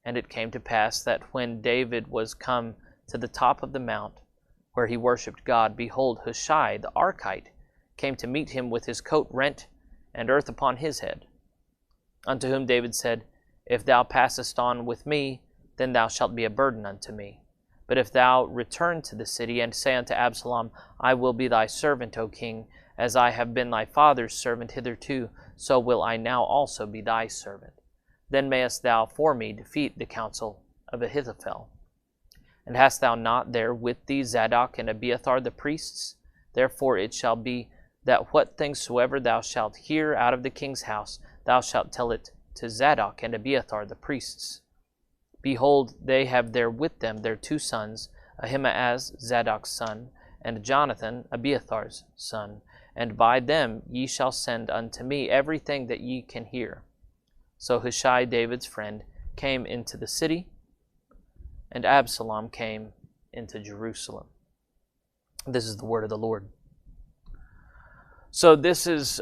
And it came to pass that when David was come to the top of the mount, where he worshipped God, behold, Hushai the Archite came to meet him with his coat rent, and earth upon his head. Unto whom David said, If thou passest on with me, then thou shalt be a burden unto me. But if thou return to the city, and say unto Absalom, I will be thy servant, O king, as I have been thy father's servant hitherto, so will I now also be thy servant. Then mayest thou for me defeat the counsel of Ahithophel. And hast thou not there with thee Zadok and Abiathar the priests? Therefore it shall be that what things soever thou shalt hear out of the king's house, thou shalt tell it to Zadok and Abiathar the priests. Behold, they have there with them their 2 sons, Ahimaaz Zadok's son, and Jonathan Abiathar's son. And by them ye shall send unto me everything that ye can hear. So Hushai, David's friend, came into the city, and Absalom came into Jerusalem. This is the word of the Lord. So this is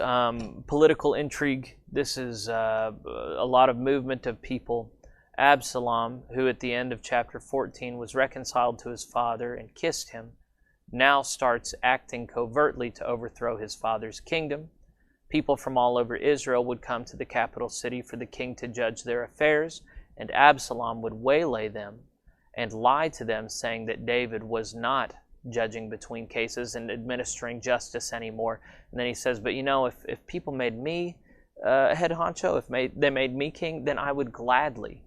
political intrigue. This is a lot of movement of people. Absalom, who at the end of chapter 14 was reconciled to his father and kissed him, now starts acting covertly to overthrow his father's kingdom. People from all over Israel would come to the capital city for the king to judge their affairs, and Absalom would waylay them and lie to them, saying that David was not judging between cases and administering justice anymore. And then he says, but you know, if people made me head honcho, if they made me king, then I would gladly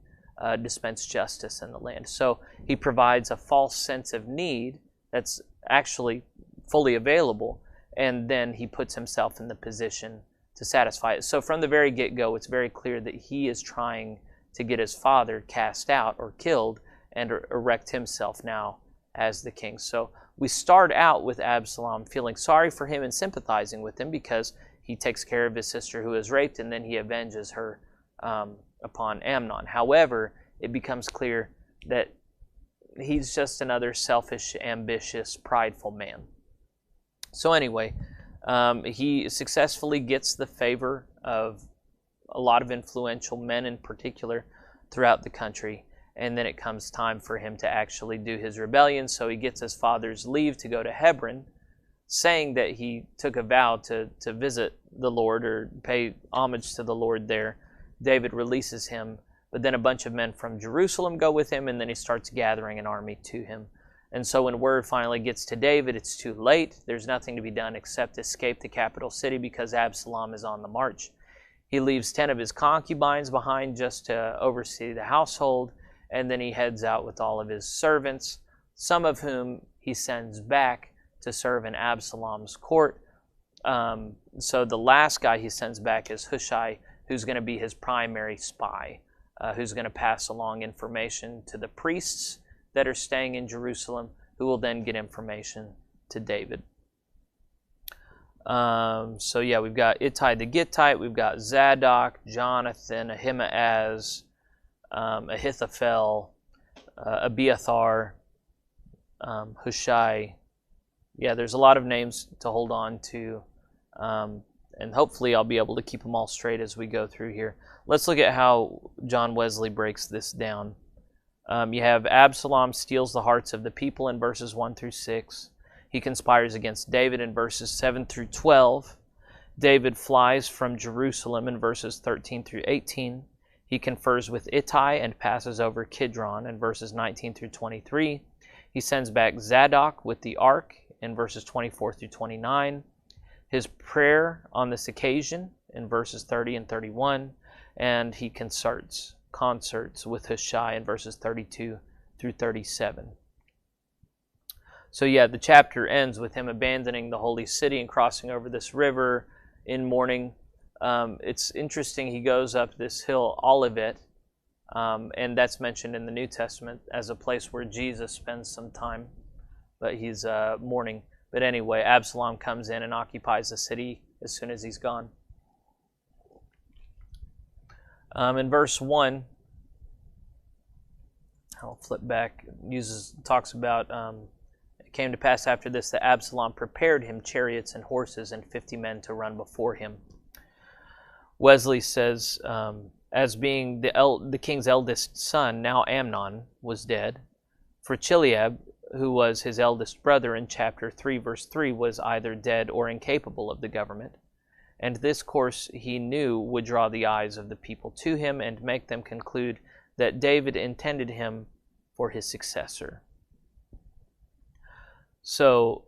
dispense justice in the land. So he provides a false sense of need that's actually fully available, and then he puts himself in the position to satisfy it. So from the very get-go, it's very clear that he is trying to get his father cast out or killed and erect himself now as the king. So we start out with Absalom feeling sorry for him and sympathizing with him because he takes care of his sister who is raped, and then he avenges her upon Amnon. However, it becomes clear that he's just another selfish, ambitious, prideful man. So anyway, he successfully gets the favor of a lot of influential men in particular throughout the country, and then it comes time for him to actually do his rebellion. So he gets his father's leave to go to Hebron, saying that he took a vow to visit the Lord or pay homage to the Lord there. David releases him, but then a bunch of men from Jerusalem go with him, and then he starts gathering an army to him. And so when word finally gets to David, it's too late. There's nothing to be done except escape the capital city because Absalom is on the march. He leaves 10 of his concubines behind just to oversee the household, and then he heads out with all of his servants, some of whom he sends back to serve in Absalom's court. So the last guy he sends back is Hushai, who's going to be his primary spy, who's going to pass along information to the priests that are staying in Jerusalem, who will then get information to David. So yeah, we've got Ittai the Gittite, we've got Zadok, Jonathan, Ahimaaz, Ahithophel, Abiathar, Hushai. Yeah, there's a lot of names to hold on to, and hopefully I'll be able to keep them all straight as we go through here. Let's look at how John Wesley breaks this down. You have Absalom steals the hearts of the people in verses 1 through 6. He conspires against David in verses 7 through 12. David flies from Jerusalem in verses 13 through 18. He confers with Ittai and passes over Kidron in verses 19 through 23. He sends back Zadok with the ark in verses 24 through 29. His prayer on this occasion in verses 30 and 31. And he concerts with Hushai in verses 32 through 37. So yeah, the chapter ends with him abandoning the holy city and crossing over this river in mourning. It's interesting, he goes up this hill, Olivet, and that's mentioned in the New Testament as a place where Jesus spends some time, but he's mourning. But anyway, Absalom comes in and occupies the city as soon as he's gone. In verse 1, I'll flip back, talks about, it came to pass after this that Absalom prepared him chariots and horses and 50 men to run before him. Wesley says, as being the king's eldest son, now Amnon was dead, for Chileab, who was his eldest brother in chapter 3, verse 3, was either dead or incapable of the government. And this course he knew would draw the eyes of the people to him and make them conclude that David intended him for his successor. So,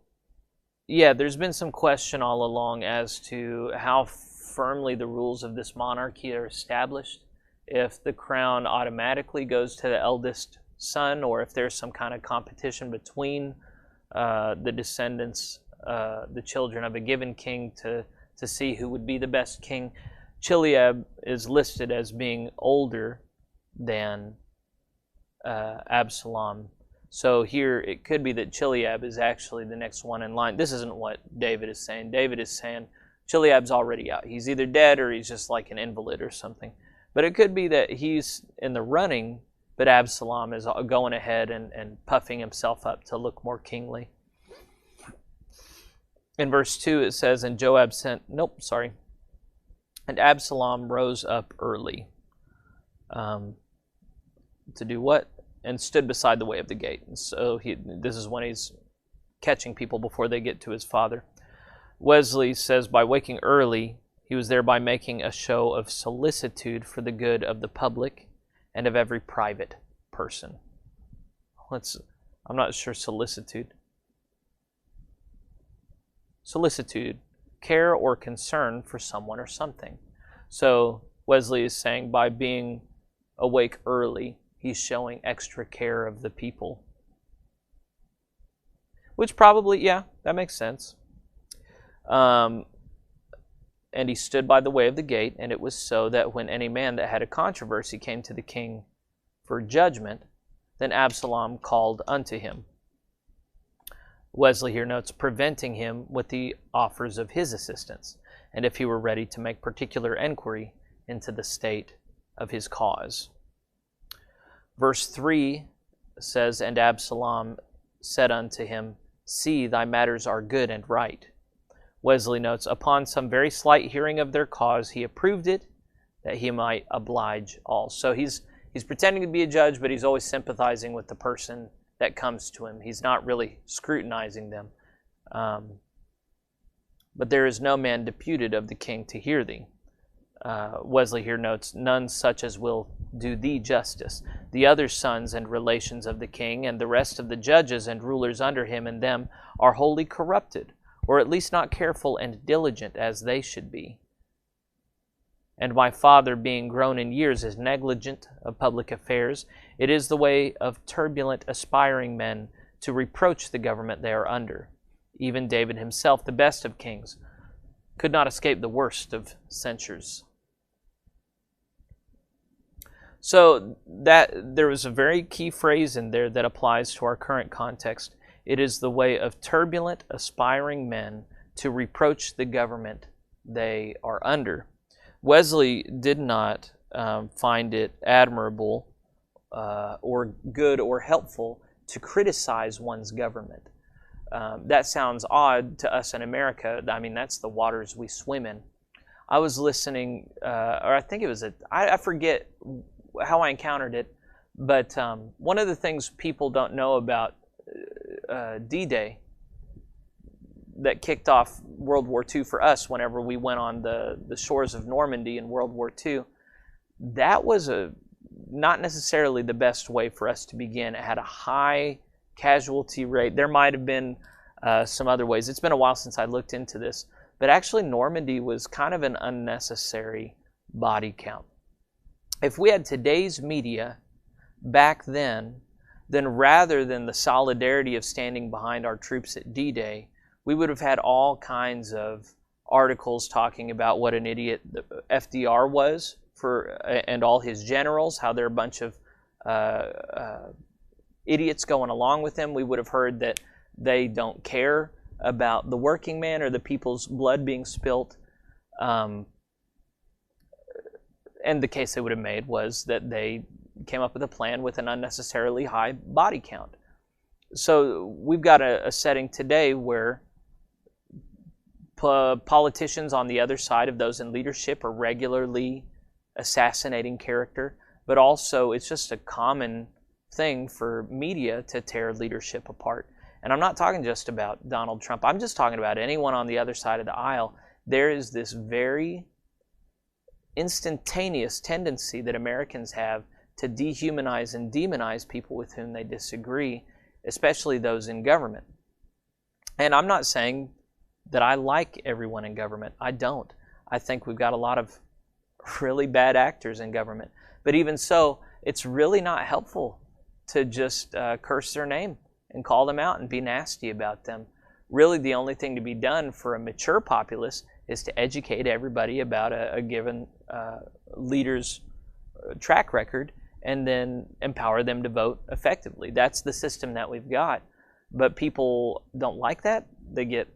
yeah, there's been some question all along as to how firmly the rules of this monarchy are established. If the crown automatically goes to the eldest son, or if there's some kind of competition between the descendants, the children of a given king to see who would be the best king. Chileab is listed as being older than Absalom. So here it could be that Chileab is actually the next one in line. This isn't what David is saying. David is saying Chileab's already out. He's either dead or he's just like an invalid or something. But it could be that he's in the running, but Absalom is going ahead and puffing himself up to look more kingly. In verse 2 it says, and Absalom rose up early. To do what? And stood beside the way of the gate. And so this is when he's catching people before they get to his father. Wesley says by waking early, he was thereby making a show of solicitude for the good of the public and of every private person. I'm not sure solicitude. Solicitude, care or concern for someone or something. So Wesley is saying by being awake early, he's showing extra care of the people. Which probably, yeah, that makes sense. And he stood by the way of the gate, and it was so that when any man that had a controversy came to the king for judgment, then Absalom called unto him. Wesley here notes preventing him with the offers of his assistance, and if he were ready to make particular enquiry into the state of his cause. Verse 3 says, and Absalom said unto him, see, thy matters are good and right. Wesley notes, upon some very slight hearing of their cause, he approved it, that he might oblige all. So he's pretending to be a judge, but he's always sympathizing with the person that comes to him. He's not really scrutinizing them. But there is no man deputed of the king to hear thee. Wesley here notes, none such as will do thee justice. The other sons and relations of the king and the rest of the judges and rulers under him and them are wholly corrupted, or at least not careful and diligent as they should be. And my father, being grown in years, is negligent of public affairs. It is the way of turbulent, aspiring men to reproach the government they are under. Even David himself, the best of kings, could not escape the worst of censures. So that there was a very key phrase in there that applies to our current context. It is the way of turbulent, aspiring men to reproach the government they are under. Wesley did not find it admirable or good or helpful to criticize one's government. That sounds odd to us in America. I mean, that's the waters we swim in. I was listening, or I think it was I forget how I encountered it, but one of the things people don't know about D-Day that kicked off World War II for us whenever we went on the shores of Normandy in World War II, that was not necessarily the best way for us to begin. It had a high casualty rate. There might have been some other ways. It's been a while since I looked into this, but actually Normandy was kind of an unnecessary body count. If we had today's media back then rather than the solidarity of standing behind our troops at D-Day, we would have had all kinds of articles talking about what an idiot FDR was and all his generals, how they're a bunch of idiots going along with him. We would have heard that they don't care about the working man or the people's blood being spilt. And the case they would have made was that they came up with a plan with an unnecessarily high body count. So we've got a setting today where politicians on the other side of those in leadership are regularly assassinating character, but also it's just a common thing for media to tear leadership apart. And I'm not talking just about Donald Trump. I'm just talking about anyone on the other side of the aisle. There is this very instantaneous tendency that Americans have to dehumanize and demonize people with whom they disagree, especially those in government. And I'm not saying that I like everyone in government. I don't. I think we've got a lot of really bad actors in government. But even so, it's really not helpful to just curse their name and call them out and be nasty about them. Really, the only thing to be done for a mature populace is to educate everybody about a given leader's track record and then empower them to vote effectively. That's the system that we've got. But people don't like that. They get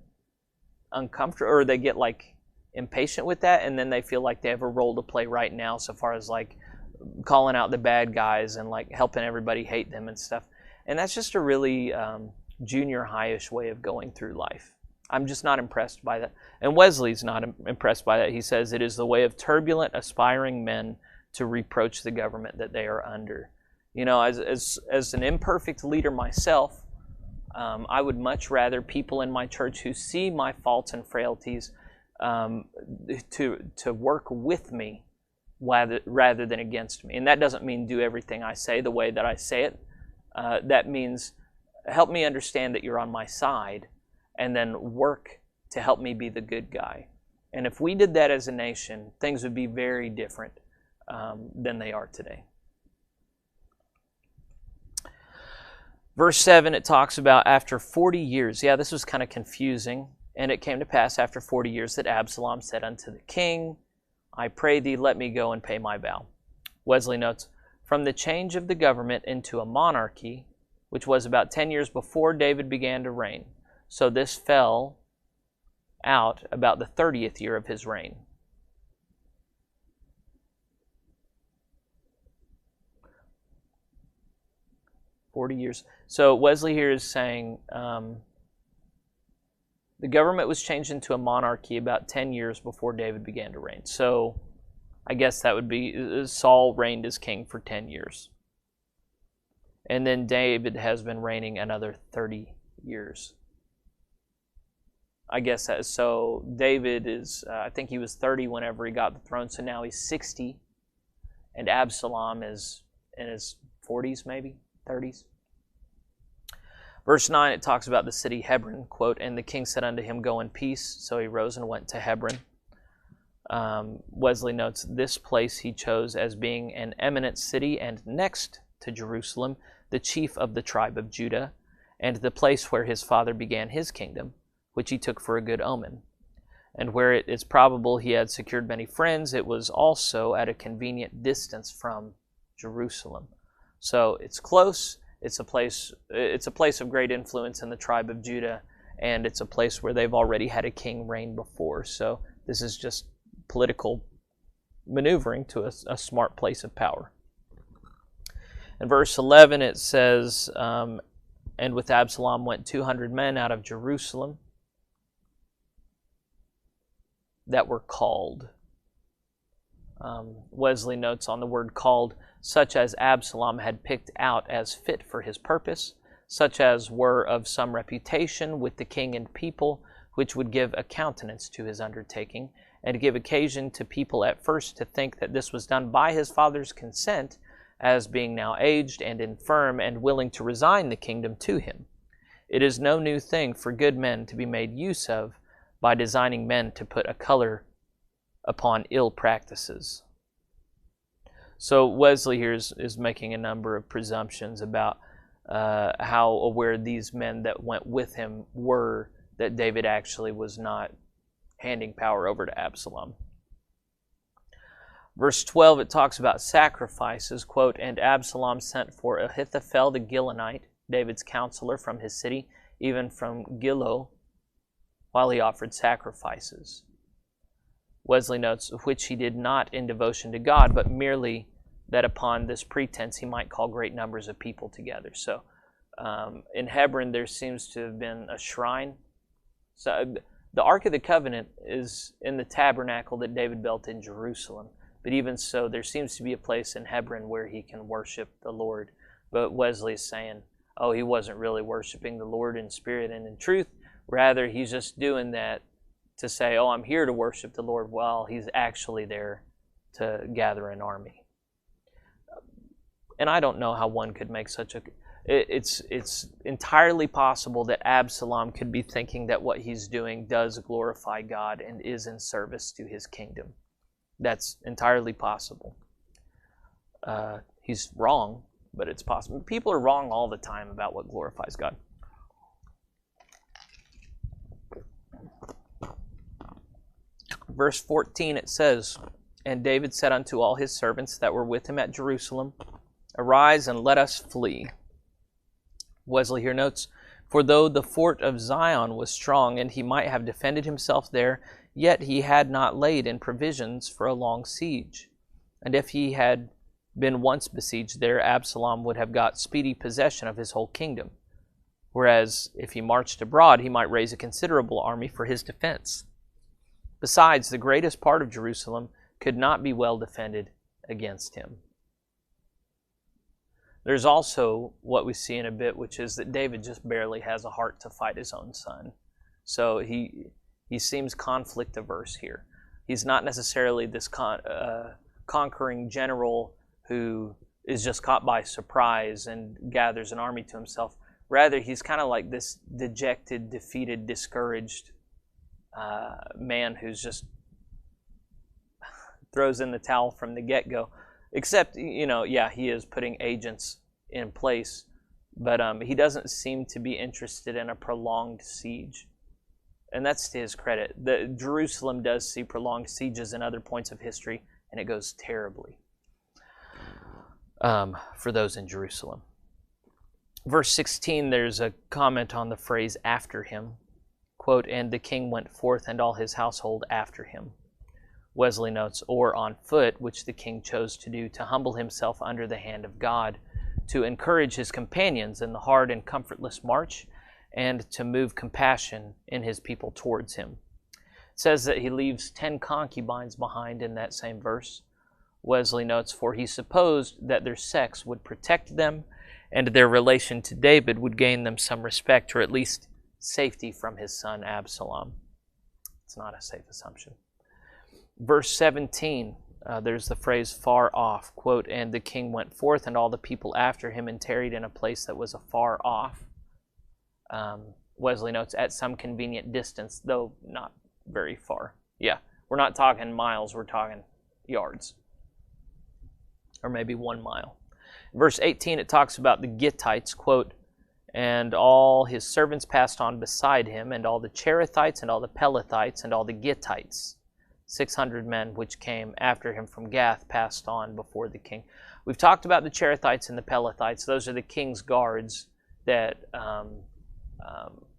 uncomfortable, or they get like impatient with that, and then they feel like they have a role to play right now, so far as like calling out the bad guys and like helping everybody hate them and stuff. And that's just a really junior high-ish way of going through life. I'm just not impressed by that. And Wesley's not impressed by that. He says it is the way of turbulent, aspiring men to reproach the government that they are under. You know, as an imperfect leader myself, I would much rather people in my church who see my faults and frailties to work with me rather than against me. And that doesn't mean do everything I say the way that I say it. That means help me understand that you're on my side, and then work to help me be the good guy. And if we did that as a nation, things would be very different than they are today. Verse 7, it talks about after 40 years. Yeah, this was kind of confusing. And it came to pass after 40 years that Absalom said unto the king, I pray thee, let me go and pay my vow. Wesley notes, from the change of the government into a monarchy, which was about 10 years before David began to reign. So this fell out about the 30th year of his reign. "40 years. So Wesley here is saying the government was changed into a monarchy about 10 years before David began to reign. So I guess that would be Saul reigned as king for 10 years. And then David has been reigning another 30 years. I guess that, so David is, I think he was 30 whenever he got the throne, so now he's 60. And Absalom is in his 40s, maybe 30s. Verse 9, it talks about the city Hebron, quote, and the king said unto him, go in peace. So he rose and went to Hebron. Wesley notes this place he chose as being an eminent city and next to Jerusalem, the chief of the tribe of Judah, and the place where his father began his kingdom, which he took for a good omen. And where it is probable he had secured many friends, it was also at a convenient distance from Jerusalem. So it's close. It's a place of great influence in the tribe of Judah, and it's a place where they've already had a king reign before. So this is just political maneuvering to a smart place of power. In verse 11 it says, and with Absalom went 200 men out of Jerusalem that were called. Wesley notes on the word called, such as Absalom had picked out as fit for his purpose, such as were of some reputation with the king and people, which would give a countenance to his undertaking, and give occasion to people at first to think that this was done by his father's consent, as being now aged and infirm, and willing to resign the kingdom to him. It is no new thing for good men to be made use of by designing men to put a color upon ill practices. So Wesley here is making a number of presumptions about how aware these men that went with him were that David actually was not handing power over to Absalom. Verse 12, it talks about sacrifices, quote, and Absalom sent for Ahithophel the Gilonite, David's counselor, from his city, even from Gilo, while he offered sacrifices. Wesley notes, which he did not in devotion to God, but merely that upon this pretense he might call great numbers of people together. So in Hebron there seems to have been a shrine. So the Ark of the Covenant is in the tabernacle that David built in Jerusalem. But even so, there seems to be a place in Hebron where he can worship the Lord. But Wesley is saying, oh, he wasn't really worshiping the Lord in spirit and in truth. Rather, he's just doing that to say, oh, I'm here to worship the Lord, while he's actually there to gather an army. And I don't know how one could make such a... It's entirely possible that Absalom could be thinking that what he's doing does glorify God and is in service to his kingdom. That's entirely possible. He's wrong, but it's possible. People are wrong all the time about what glorifies God. Verse 14, it says, and David said unto all his servants that were with him at Jerusalem, arise and let us flee. Wesley here notes, for though the fort of Zion was strong, and he might have defended himself there, Yet he had not laid in provisions for a long siege. And if he had been once besieged there, Absalom would have got speedy possession of his whole kingdom. Whereas if he marched abroad, he might raise a considerable army for his defense. Besides, the greatest part of Jerusalem could not be well defended against him. There's also what we see in a bit, which is that David just barely has a heart to fight his own son. So he seems conflict averse here. He's not necessarily this conquering general who is just caught by surprise and gathers an army to himself. Rather, he's kind of like this dejected, defeated, discouraged man who's just throws in the towel from the get-go. Except, he is putting agents in place, but he doesn't seem to be interested in a prolonged siege. And that's to his credit. Jerusalem does see prolonged sieges in other points of history, and it goes terribly for those in Jerusalem. Verse 16, there's a comment on the phrase after him. Quote, and the king went forth and all his household after him. Wesley notes, or on foot, which the king chose to do to humble himself under the hand of God, to encourage his companions in the hard and comfortless march, and to move compassion in his people towards him. It says that he leaves 10 concubines behind in that same verse. Wesley notes, for he supposed that their sex would protect them, and their relation to David would gain them some respect, or at least safety from his son Absalom. It's not a safe assumption. Verse 17, there's the phrase far off. Quote, and the king went forth and all the people after him and tarried in a place that was afar off. Wesley notes, at some convenient distance, though not very far. Yeah, we're not talking miles, we're talking yards. Or maybe 1 mile. Verse 18, it talks about the Gittites, quote, and all his servants passed on beside him, and all the Cherethites, and all the Pelethites, and all the Gittites. 600 men which came after him from Gath passed on before the king. We've talked about the Cherethites and the Pelethites. Those are the king's guards that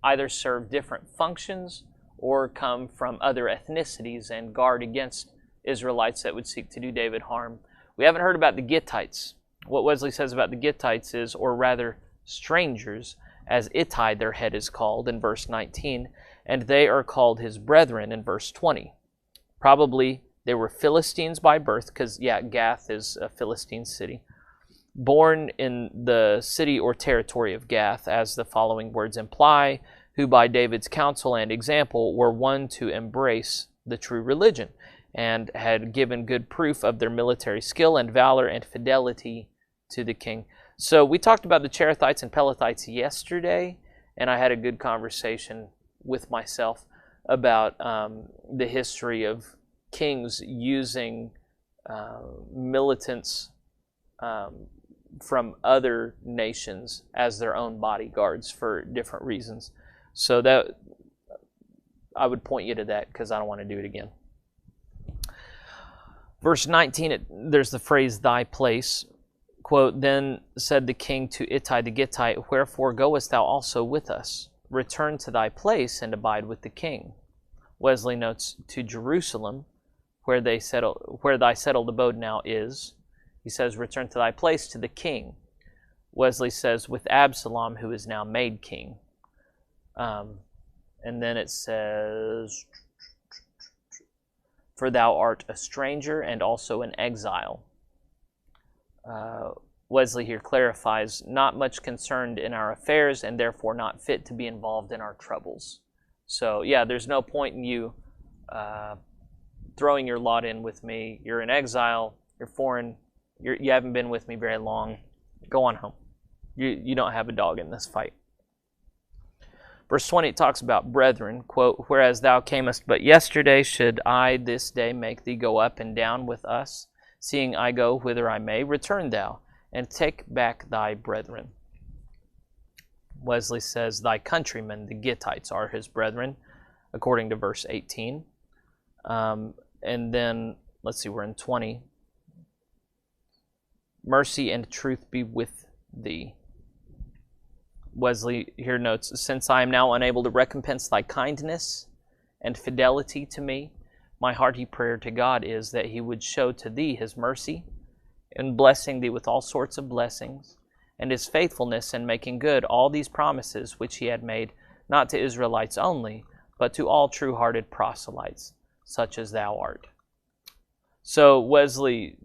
either serve different functions or come from other ethnicities and guard against Israelites that would seek to do David harm. We haven't heard about the Gittites. What Wesley says about the Gittites is, or rather strangers, as Ittai their head is called in verse 19, and they are called his brethren in verse 20. Probably they were Philistines by birth, because, Gath is a Philistine city. Born in the city or territory of Gath, as the following words imply, who by David's counsel and example were won to embrace the true religion, and had given good proof of their military skill and valor and fidelity to the king. So we talked about the Cherethites and Pelethites yesterday, and I had a good conversation with myself about the history of kings using militants from other nations as their own bodyguards for different reasons. So that I would point you to that because I don't want to do it again. Verse 19, there's the phrase, thy place. Quote, then said the king to Ittai the Gittite, wherefore goest thou also with us? Return to thy place and abide with the king. Wesley notes, to Jerusalem, where thy settled abode now is. He says, return to thy place to the king. Wesley says, with Absalom, who is now made king. And then it says, for thou art a stranger and also an exile. Wesley here clarifies, not much concerned in our affairs and therefore not fit to be involved in our troubles. So there's no point in you throwing your lot in with me. You're in exile, you're foreign, you haven't been with me very long. Go on home. You don't have a dog in this fight. Verse 20 talks about brethren, quote, whereas thou camest but yesterday, should I this day make thee go up and down with us? Seeing I go whither I may, return thou, and take back thy brethren. Wesley says, thy countrymen, the Gittites, are his brethren, according to verse 18. And then, let's see, we're in 20. Mercy and truth be with thee. Wesley here notes, since I am now unable to recompense thy kindness and fidelity to me, my hearty prayer to God is that he would show to thee his mercy, in blessing thee with all sorts of blessings, and his faithfulness in making good all these promises which he had made, not to Israelites only, but to all true-hearted proselytes, such as thou art. So Wesley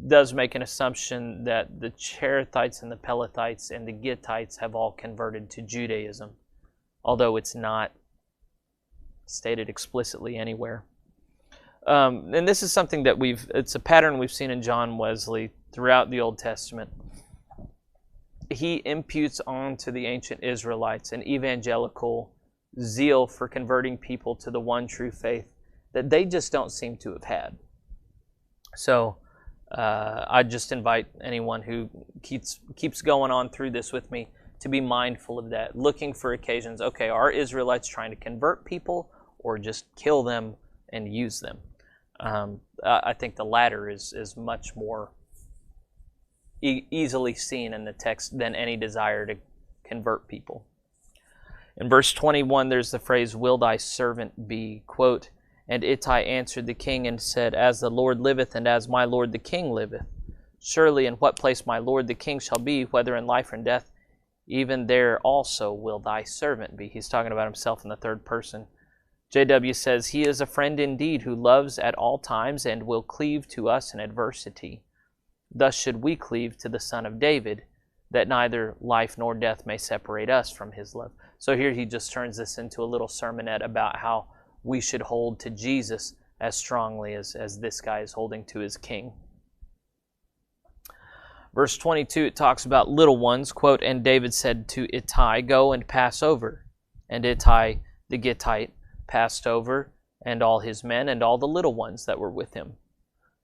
does make an assumption that the Cherethites and the Pelethites and the Gittites have all converted to Judaism, although it's not stated explicitly anywhere. And this is something that it's a pattern we've seen in John Wesley throughout the Old Testament. He imputes onto the ancient Israelites an evangelical zeal for converting people to the one true faith that they just don't seem to have had. So I just invite anyone who keeps going on through this with me to be mindful of that, looking for occasions. Okay, are Israelites trying to convert people or just kill them and use them? I think the latter is much more easily seen in the text than any desire to convert people. In verse 21, there's the phrase, will thy servant be, quote, and Ittai answered the king and said, as the Lord liveth, and as my lord the king liveth, surely in what place my lord the king shall be, whether in life or in death, even there also will thy servant be. He's talking about himself in the third person. J.W. says, he is a friend indeed who loves at all times and will cleave to us in adversity. Thus should we cleave to the Son of David, that neither life nor death may separate us from his love. So here he just turns this into a little sermonette about how we should hold to Jesus as strongly as this guy is holding to his king. Verse 22, it talks about little ones, quote, and David said to Ittai, go and pass over. And Ittai the Gittite passed over, and all his men, and all the little ones that were with him.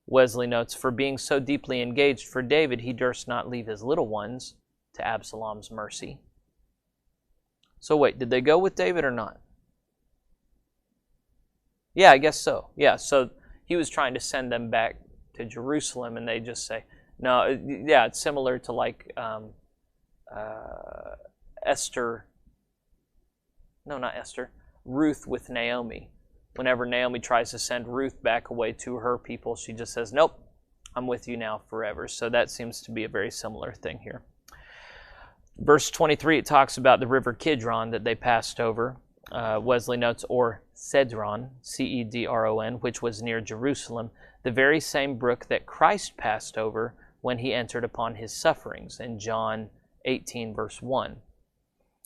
Wesley notes, for being so deeply engaged for David, he durst not leave his little ones to Absalom's mercy. So wait, did they go with David or not? Yeah, I guess so. Yeah, so he was trying to send them back to Jerusalem, and they just say, no, yeah, it's similar to like Ruth with Naomi. Whenever Naomi tries to send Ruth back away to her people, she just says, nope, I'm with you now forever. So that seems to be a very similar thing here. Verse 23, it talks about the river Kidron that they passed over. Wesley notes, or Cedron, C-E-D-R-O-N, which was near Jerusalem, the very same brook that Christ passed over when he entered upon his sufferings in John 18, verse 1.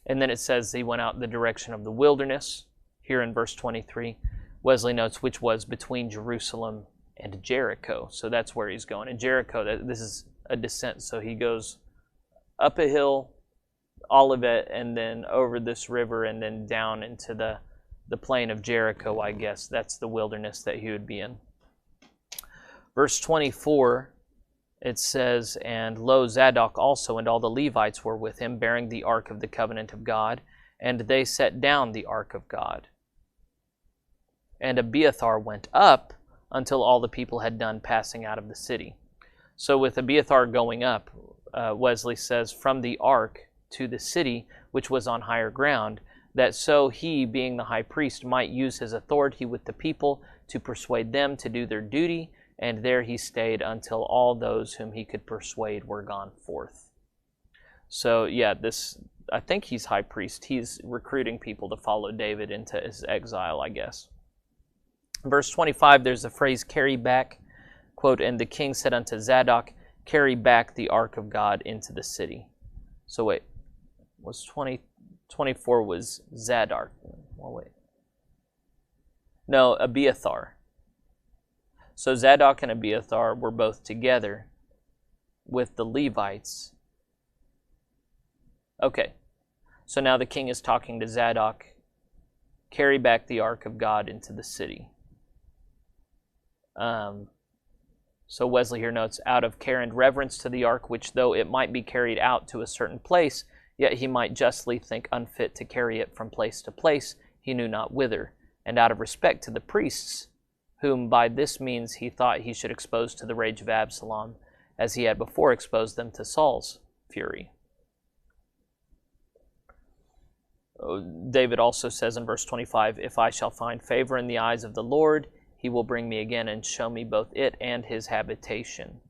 And then it says he went out the direction of the wilderness, here in verse 23. Wesley notes, which was between Jerusalem and Jericho. So that's where he's going. In Jericho, this is a descent, so he goes up a hill, Olivet, and then over this river, and then down into the plain of Jericho, I guess. That's the wilderness that he would be in. Verse 24, it says, and lo, Zadok also and all the Levites were with him, bearing the ark of the covenant of God, and they set down the ark of God. And Abiathar went up until all the people had done passing out of the city. So with Abiathar going up, Wesley says, from the ark to the city, which was on higher ground, that so he, being the high priest, might use his authority with the people to persuade them to do their duty, and there he stayed until all those whom he could persuade were gone forth. So yeah, I think he's high priest. He's recruiting people to follow David into his exile, I guess. Verse 25, there's the phrase, carry back, quote, and the king said unto Zadok, carry back the ark of God into the city. So wait, was 24 was Zadok. Well, wait. No, Abiathar. So Zadok and Abiathar were both together with the Levites. Okay, so now the king is talking to Zadok, carry back the ark of God into the city. So Wesley here notes, out of care and reverence to the ark, which though it might be carried out to a certain place, yet he might justly think unfit to carry it from place to place, he knew not whither, and out of respect to the priests, whom by this means he thought he should expose to the rage of Absalom, as he had before exposed them to Saul's fury. David also says in verse 25, "If I shall find favor in the eyes of the Lord, he will bring me again and show me both it and his habitation."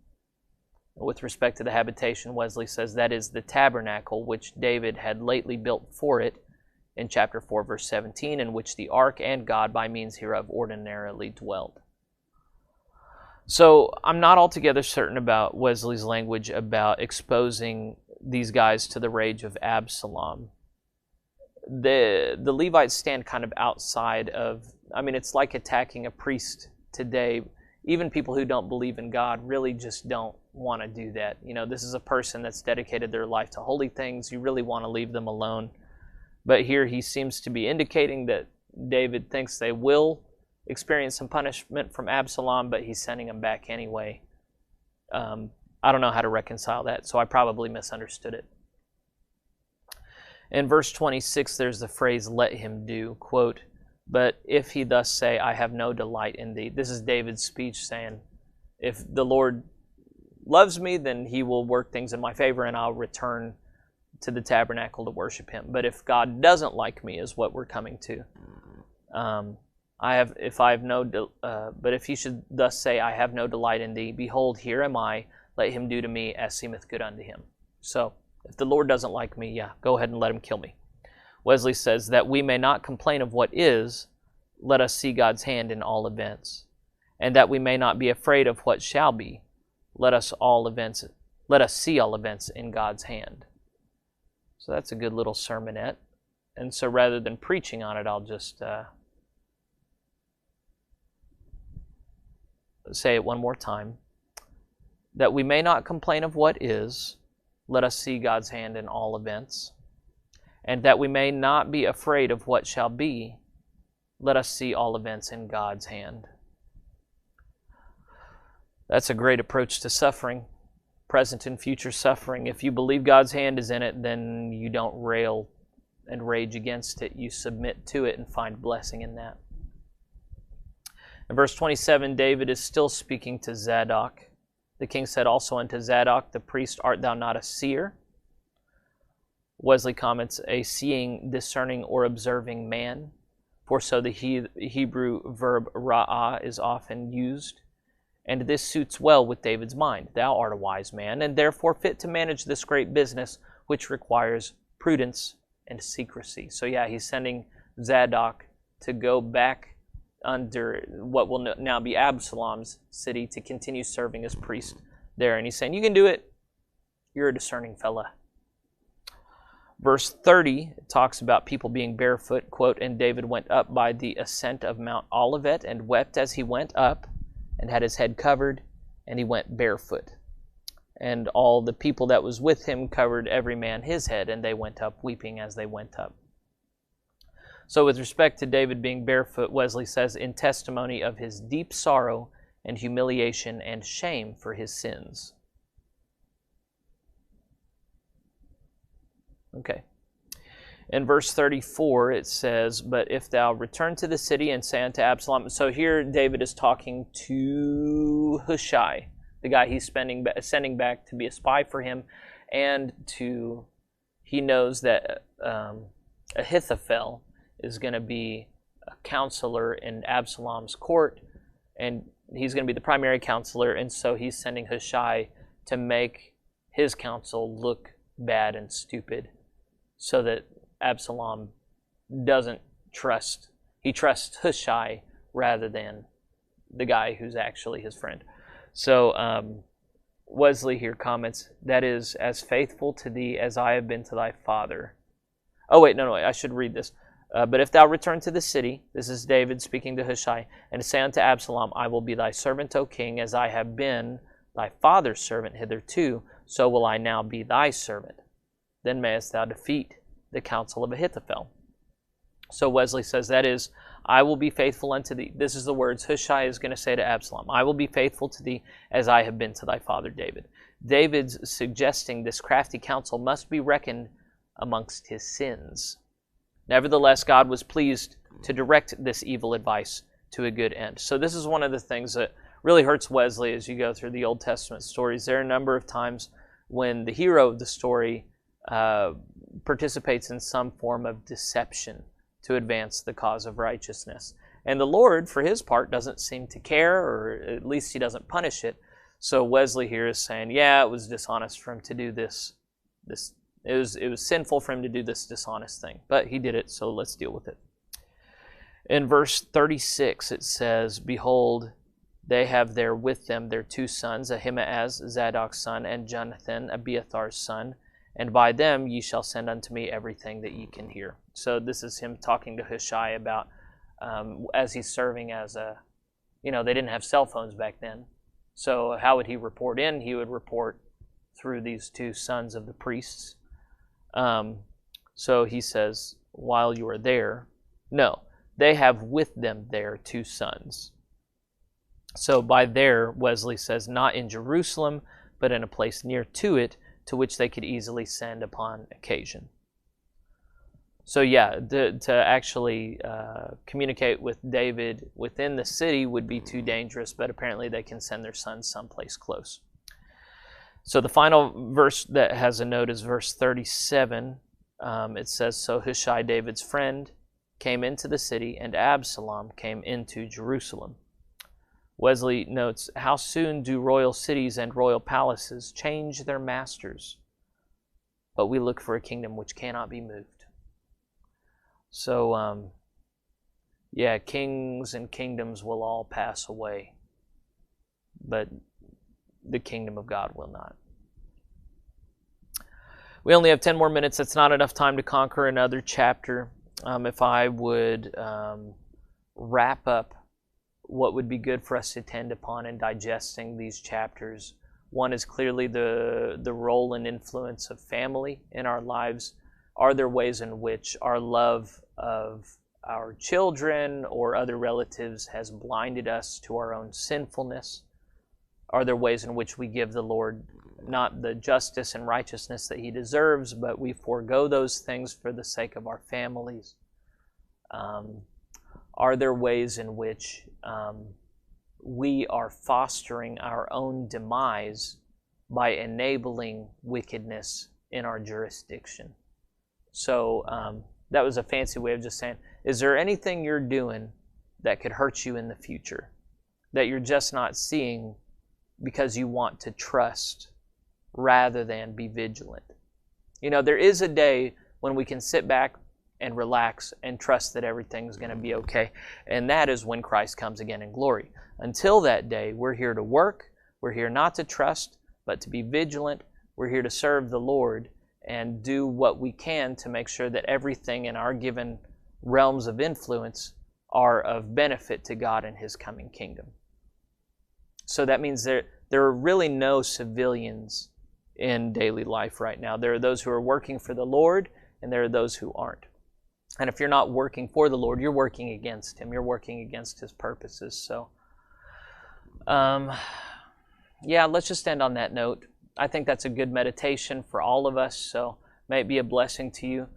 With respect to the habitation, Wesley says that is the tabernacle which David had lately built for it in chapter 4, verse 17, in which the ark and God by means hereof ordinarily dwelled. So I'm not altogether certain about Wesley's language about exposing these guys to the rage of Absalom. The Levites stand kind of outside of, it's like attacking a priest today. Even people who don't believe in God really just don't want to do that. This is a person that's dedicated their life to holy things. You really want to leave them alone. But here he seems to be indicating that David thinks they will experience some punishment from Absalom, but he's sending them back anyway. I don't know how to reconcile that, so I probably misunderstood it. In verse 26, there's the phrase, "let him do," quote, "but if he thus say, I have no delight in thee." This is David's speech saying, if the Lord loves me, then he will work things in my favor and I'll return to the tabernacle to worship him. But if God doesn't like me, is what we're coming to. But if he should thus say, "I have no delight in thee, behold, here am I, let him do to me as seemeth good unto him." So, if the Lord doesn't like me, go ahead and let him kill me. Wesley says, "That we may not complain of what is, let us see God's hand in all events. And that we may not be afraid of what shall be, let us see all events in God's hand." So that's a good little sermonette. And so rather than preaching on it, I'll just say it one more time. That we may not complain of what is, let us see God's hand in all events. And that we may not be afraid of what shall be, let us see all events in God's hand. That's a great approach to suffering, present and future suffering. If you believe God's hand is in it, then you don't rail and rage against it. You submit to it and find blessing in that. In verse 27, David is still speaking to Zadok. The king said also unto Zadok, the priest, "Art thou not a seer?" Wesley comments, "A seeing, discerning, or observing man," for so the Hebrew verb ra'ah is often used. And this suits well with David's mind. "Thou art a wise man, and therefore fit to manage this great business, which requires prudence and secrecy." So he's sending Zadok to go back under what will now be Absalom's city to continue serving as priest there. And he's saying, you can do it. You're a discerning fella. Verse 30 talks about people being barefoot, quote, "And David went up by the ascent of Mount Olivet and wept as he went up, and had his head covered, and he went barefoot. And all the people that was with him covered every man his head, and they went up weeping as they went up." So with respect to David being barefoot, Wesley says, in testimony of his deep sorrow and humiliation and shame for his sins. Okay. In verse 34, it says, "But if thou return to the city and say unto Absalom..." So here David is talking to Hushai, the guy he's sending back to be a spy for him, and he knows that Ahithophel is going to be a counselor in Absalom's court, and he's going to be the primary counselor, and so he's sending Hushai to make his counsel look bad and stupid, so that Absalom doesn't trust. He trusts Hushai rather than the guy who's actually his friend. So Wesley here comments, "That is as faithful to thee as I have been to thy father." Oh wait, no, I should read this. "But if thou return to the city," this is David speaking to Hushai, "and say unto Absalom, I will be thy servant, O king, as I have been thy father's servant hitherto, so will I now be thy servant. Then mayest thou defeat the counsel of Ahithophel." So Wesley says, that is, "I will be faithful unto thee." This is the words Hushai is going to say to Absalom. "I will be faithful to thee as I have been to thy father David." David's suggesting this crafty counsel must be reckoned amongst his sins. Nevertheless, God was pleased to direct this evil advice to a good end. So this is one of the things that really hurts Wesley as you go through the Old Testament stories. There are a number of times when the hero of the story participates in some form of deception to advance the cause of righteousness. And the Lord, for his part, doesn't seem to care, or at least he doesn't punish it. So Wesley here is saying, yeah, it was dishonest for him to do this. It was sinful for him to do this dishonest thing, but he did it, so let's deal with it. In verse 36, it says, "Behold, they have there with them their two sons, Ahimaaz, Zadok's son, and Jonathan, Abiathar's son. And by them ye shall send unto me everything that ye can hear." So this is him talking to Hushai about, as he's serving as a, they didn't have cell phones back then. So how would he report in? He would report through these two sons of the priests. So he says, while you are there, no, they have with them their two sons. So by there, Wesley says, not in Jerusalem, but in a place near to it, to which they could easily send upon occasion. So yeah, to actually communicate with David within the city would be too dangerous, but apparently they can send their sons someplace close. So the final verse that has a note is verse 37. It says, "So Hushai, David's friend, came into the city, and Absalom came into Jerusalem." Wesley notes, how soon do royal cities and royal palaces change their masters? But we look for a kingdom which cannot be moved. So, kings and kingdoms will all pass away, but the kingdom of God will not. We only have 10 more minutes. That's not enough time to conquer another chapter. If I would wrap up what would be good for us to tend upon in digesting these chapters. One is clearly the role and influence of family in our lives. Are there ways in which our love of our children or other relatives has blinded us to our own sinfulness? Are there ways in which we give the Lord not the justice and righteousness that he deserves, but we forego those things for the sake of our families? Are there ways in which we are fostering our own demise by enabling wickedness in our jurisdiction? So that was a fancy way of just saying, is there anything you're doing that could hurt you in the future that you're just not seeing because you want to trust rather than be vigilant? There is a day when we can sit back and relax and trust that everything's going to be okay. And that is when Christ comes again in glory. Until that day, we're here to work. We're here not to trust, but to be vigilant. We're here to serve the Lord and do what we can to make sure that everything in our given realms of influence are of benefit to God and his coming kingdom. So that means there are really no civilians in daily life right now. There are those who are working for the Lord, and there are those who aren't. And if you're not working for the Lord, you're working against him. You're working against his purposes. So, let's just end on that note. I think that's a good meditation for all of us. So may it be a blessing to you.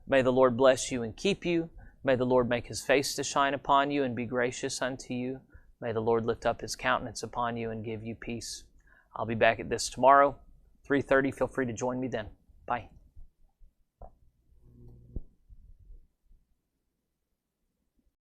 May the Lord bless you and keep you. May the Lord make his face to shine upon you and be gracious unto you. May the Lord lift up his countenance upon you and give you peace. I'll be back at this tomorrow, 3:30. Feel free to join me then. Bye.